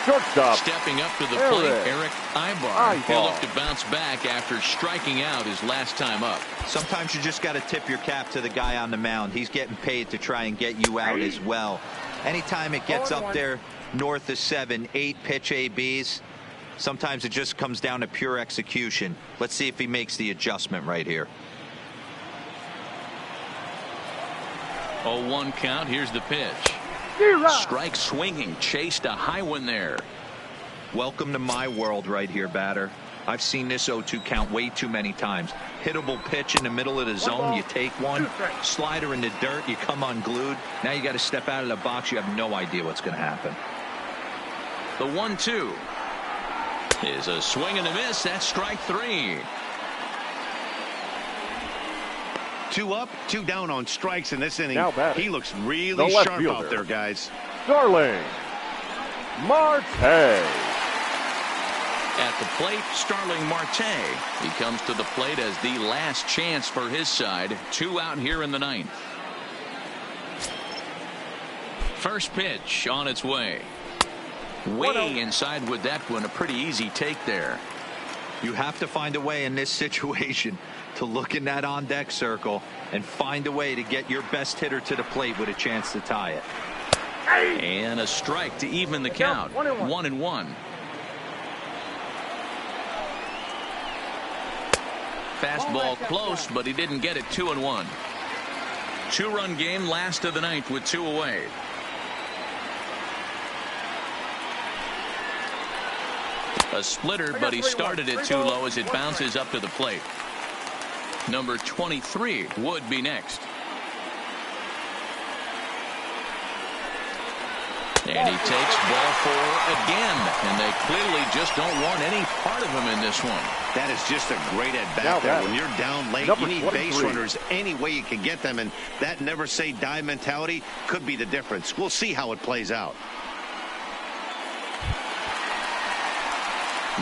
Shortstop. Stepping up to the plate, Eric Ibar. He'll look to bounce back after striking out his last time up. Sometimes you just got to tip your cap to the guy on the mound. He's getting paid to try and get you out as well. Anytime it gets up there north of 7, 8 pitch ABs, sometimes it just comes down to pure execution. Let's see if he makes the adjustment right here. 0-1 count. Here's the pitch. Strike swinging. Chased a high one there. Welcome to my world right here, batter. I've seen this 0-2 count way too many times. Hittable pitch in the middle of the zone. You take one. Slider in the dirt. You come unglued. Now you got to step out of the box. You have no idea what's going to happen. The 1-2 is a swing and a miss. That's strike 3. 2 up, 2 down on strikes in this inning. He looks really sharp out there, guys. Starling Marte. At the plate, Starling Marte. He comes to the plate as the last chance for his side. 2 out here in the 9th. First pitch on its way. Way inside with that one. A pretty easy take there. You have to find a way in this situation to look in that on-deck circle and find a way to get your best hitter to the plate with a chance to tie it. And a strike to even the count. 1-1. Fastball close, but he didn't get it. 2-1. 2-run game, last of the 9th with 2 away. A splitter, but he started it too low as it bounces up to the plate. Number 23 would be next. And he takes ball 4 again. And they clearly just don't want any part of him in this one. That is just a great at-bat there. When you're down late, you need base runners any way you can get them. And that never say die mentality could be the difference. We'll see how it plays out.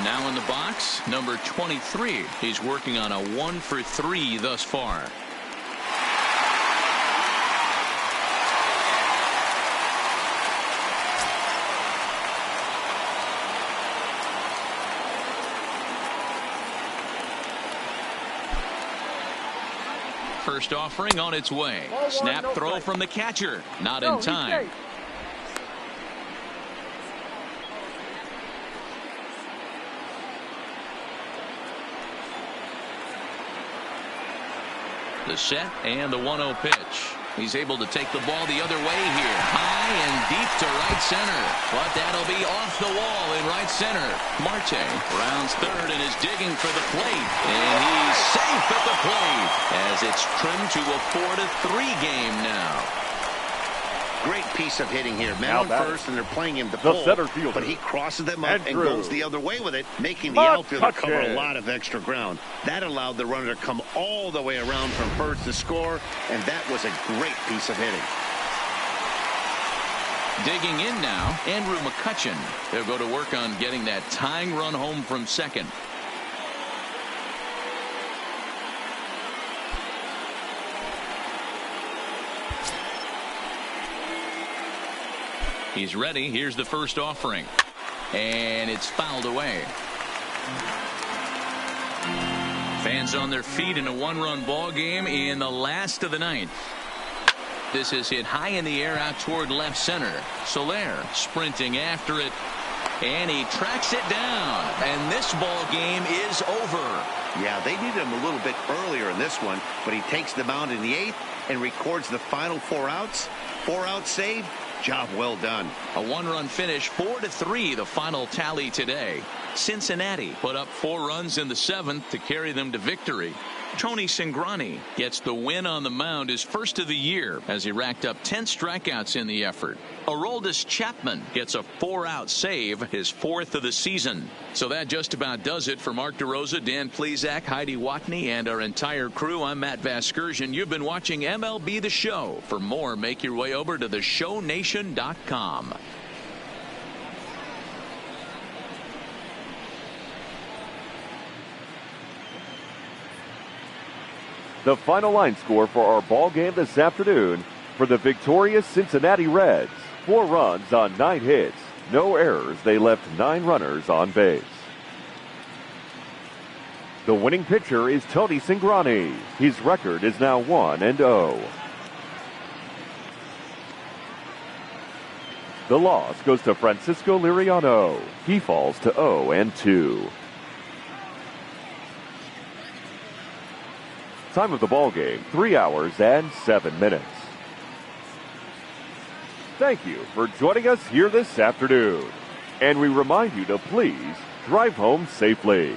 Now in the box, number 23. He's working on a 1-for-3 thus far. First offering on its way. Snap throw from the catcher. Not in time. The set and the 1-0 pitch. He's able to take the ball the other way here. High and deep to right center. But that'll be off the wall in right center. Marte rounds third and is digging for the plate. And he's safe at the plate as it's trimmed to a 4-3 game now. Great piece of hitting here. Man on first, and they're playing him to pull. But he crosses them up and goes the other way with it, making the outfielder cover a lot of extra ground. That allowed the runner to come all the way around from first to score, and that was a great piece of hitting. Digging in now, Andrew McCutchen. They'll go to work on getting that tying run home from second. He's ready. Here's the first offering. And it's fouled away. Fans on their feet in a 1-run ball game in the last of the 9th. This is hit high in the air out toward left center. Soler sprinting after it. And he tracks it down. And this ball game is over. Yeah, they needed him a little bit earlier in this one, but he takes the mound in the 8th and records the final 4 outs. 4 out save. Job well done. A 1-run finish, 4-3 the final tally today. Cincinnati put up 4 runs in the 7th to carry them to victory. Tony Cingrani gets the win on the mound, his first of the year, as he racked up 10 strikeouts in the effort. Aroldis Chapman gets a 4-out save, his 4th of the season. So that just about does it for Mark DeRosa, Dan Plesac, Heidi Watney, and our entire crew. I'm Matt Vasgersian. You've been watching MLB The Show. For more, make your way over to theshownation.com. The final line score for our ball game this afternoon for the victorious Cincinnati Reds. 4 runs on 9 hits. no errors. They left 9 runners on base. The winning pitcher is Tony Cingrani. His record is now 1-0. The loss goes to Francisco Liriano. He falls to 0-2. Time of the ball game, 3 hours and 7 minutes. Thank you for joining us here this afternoon. And we remind you to please drive home safely.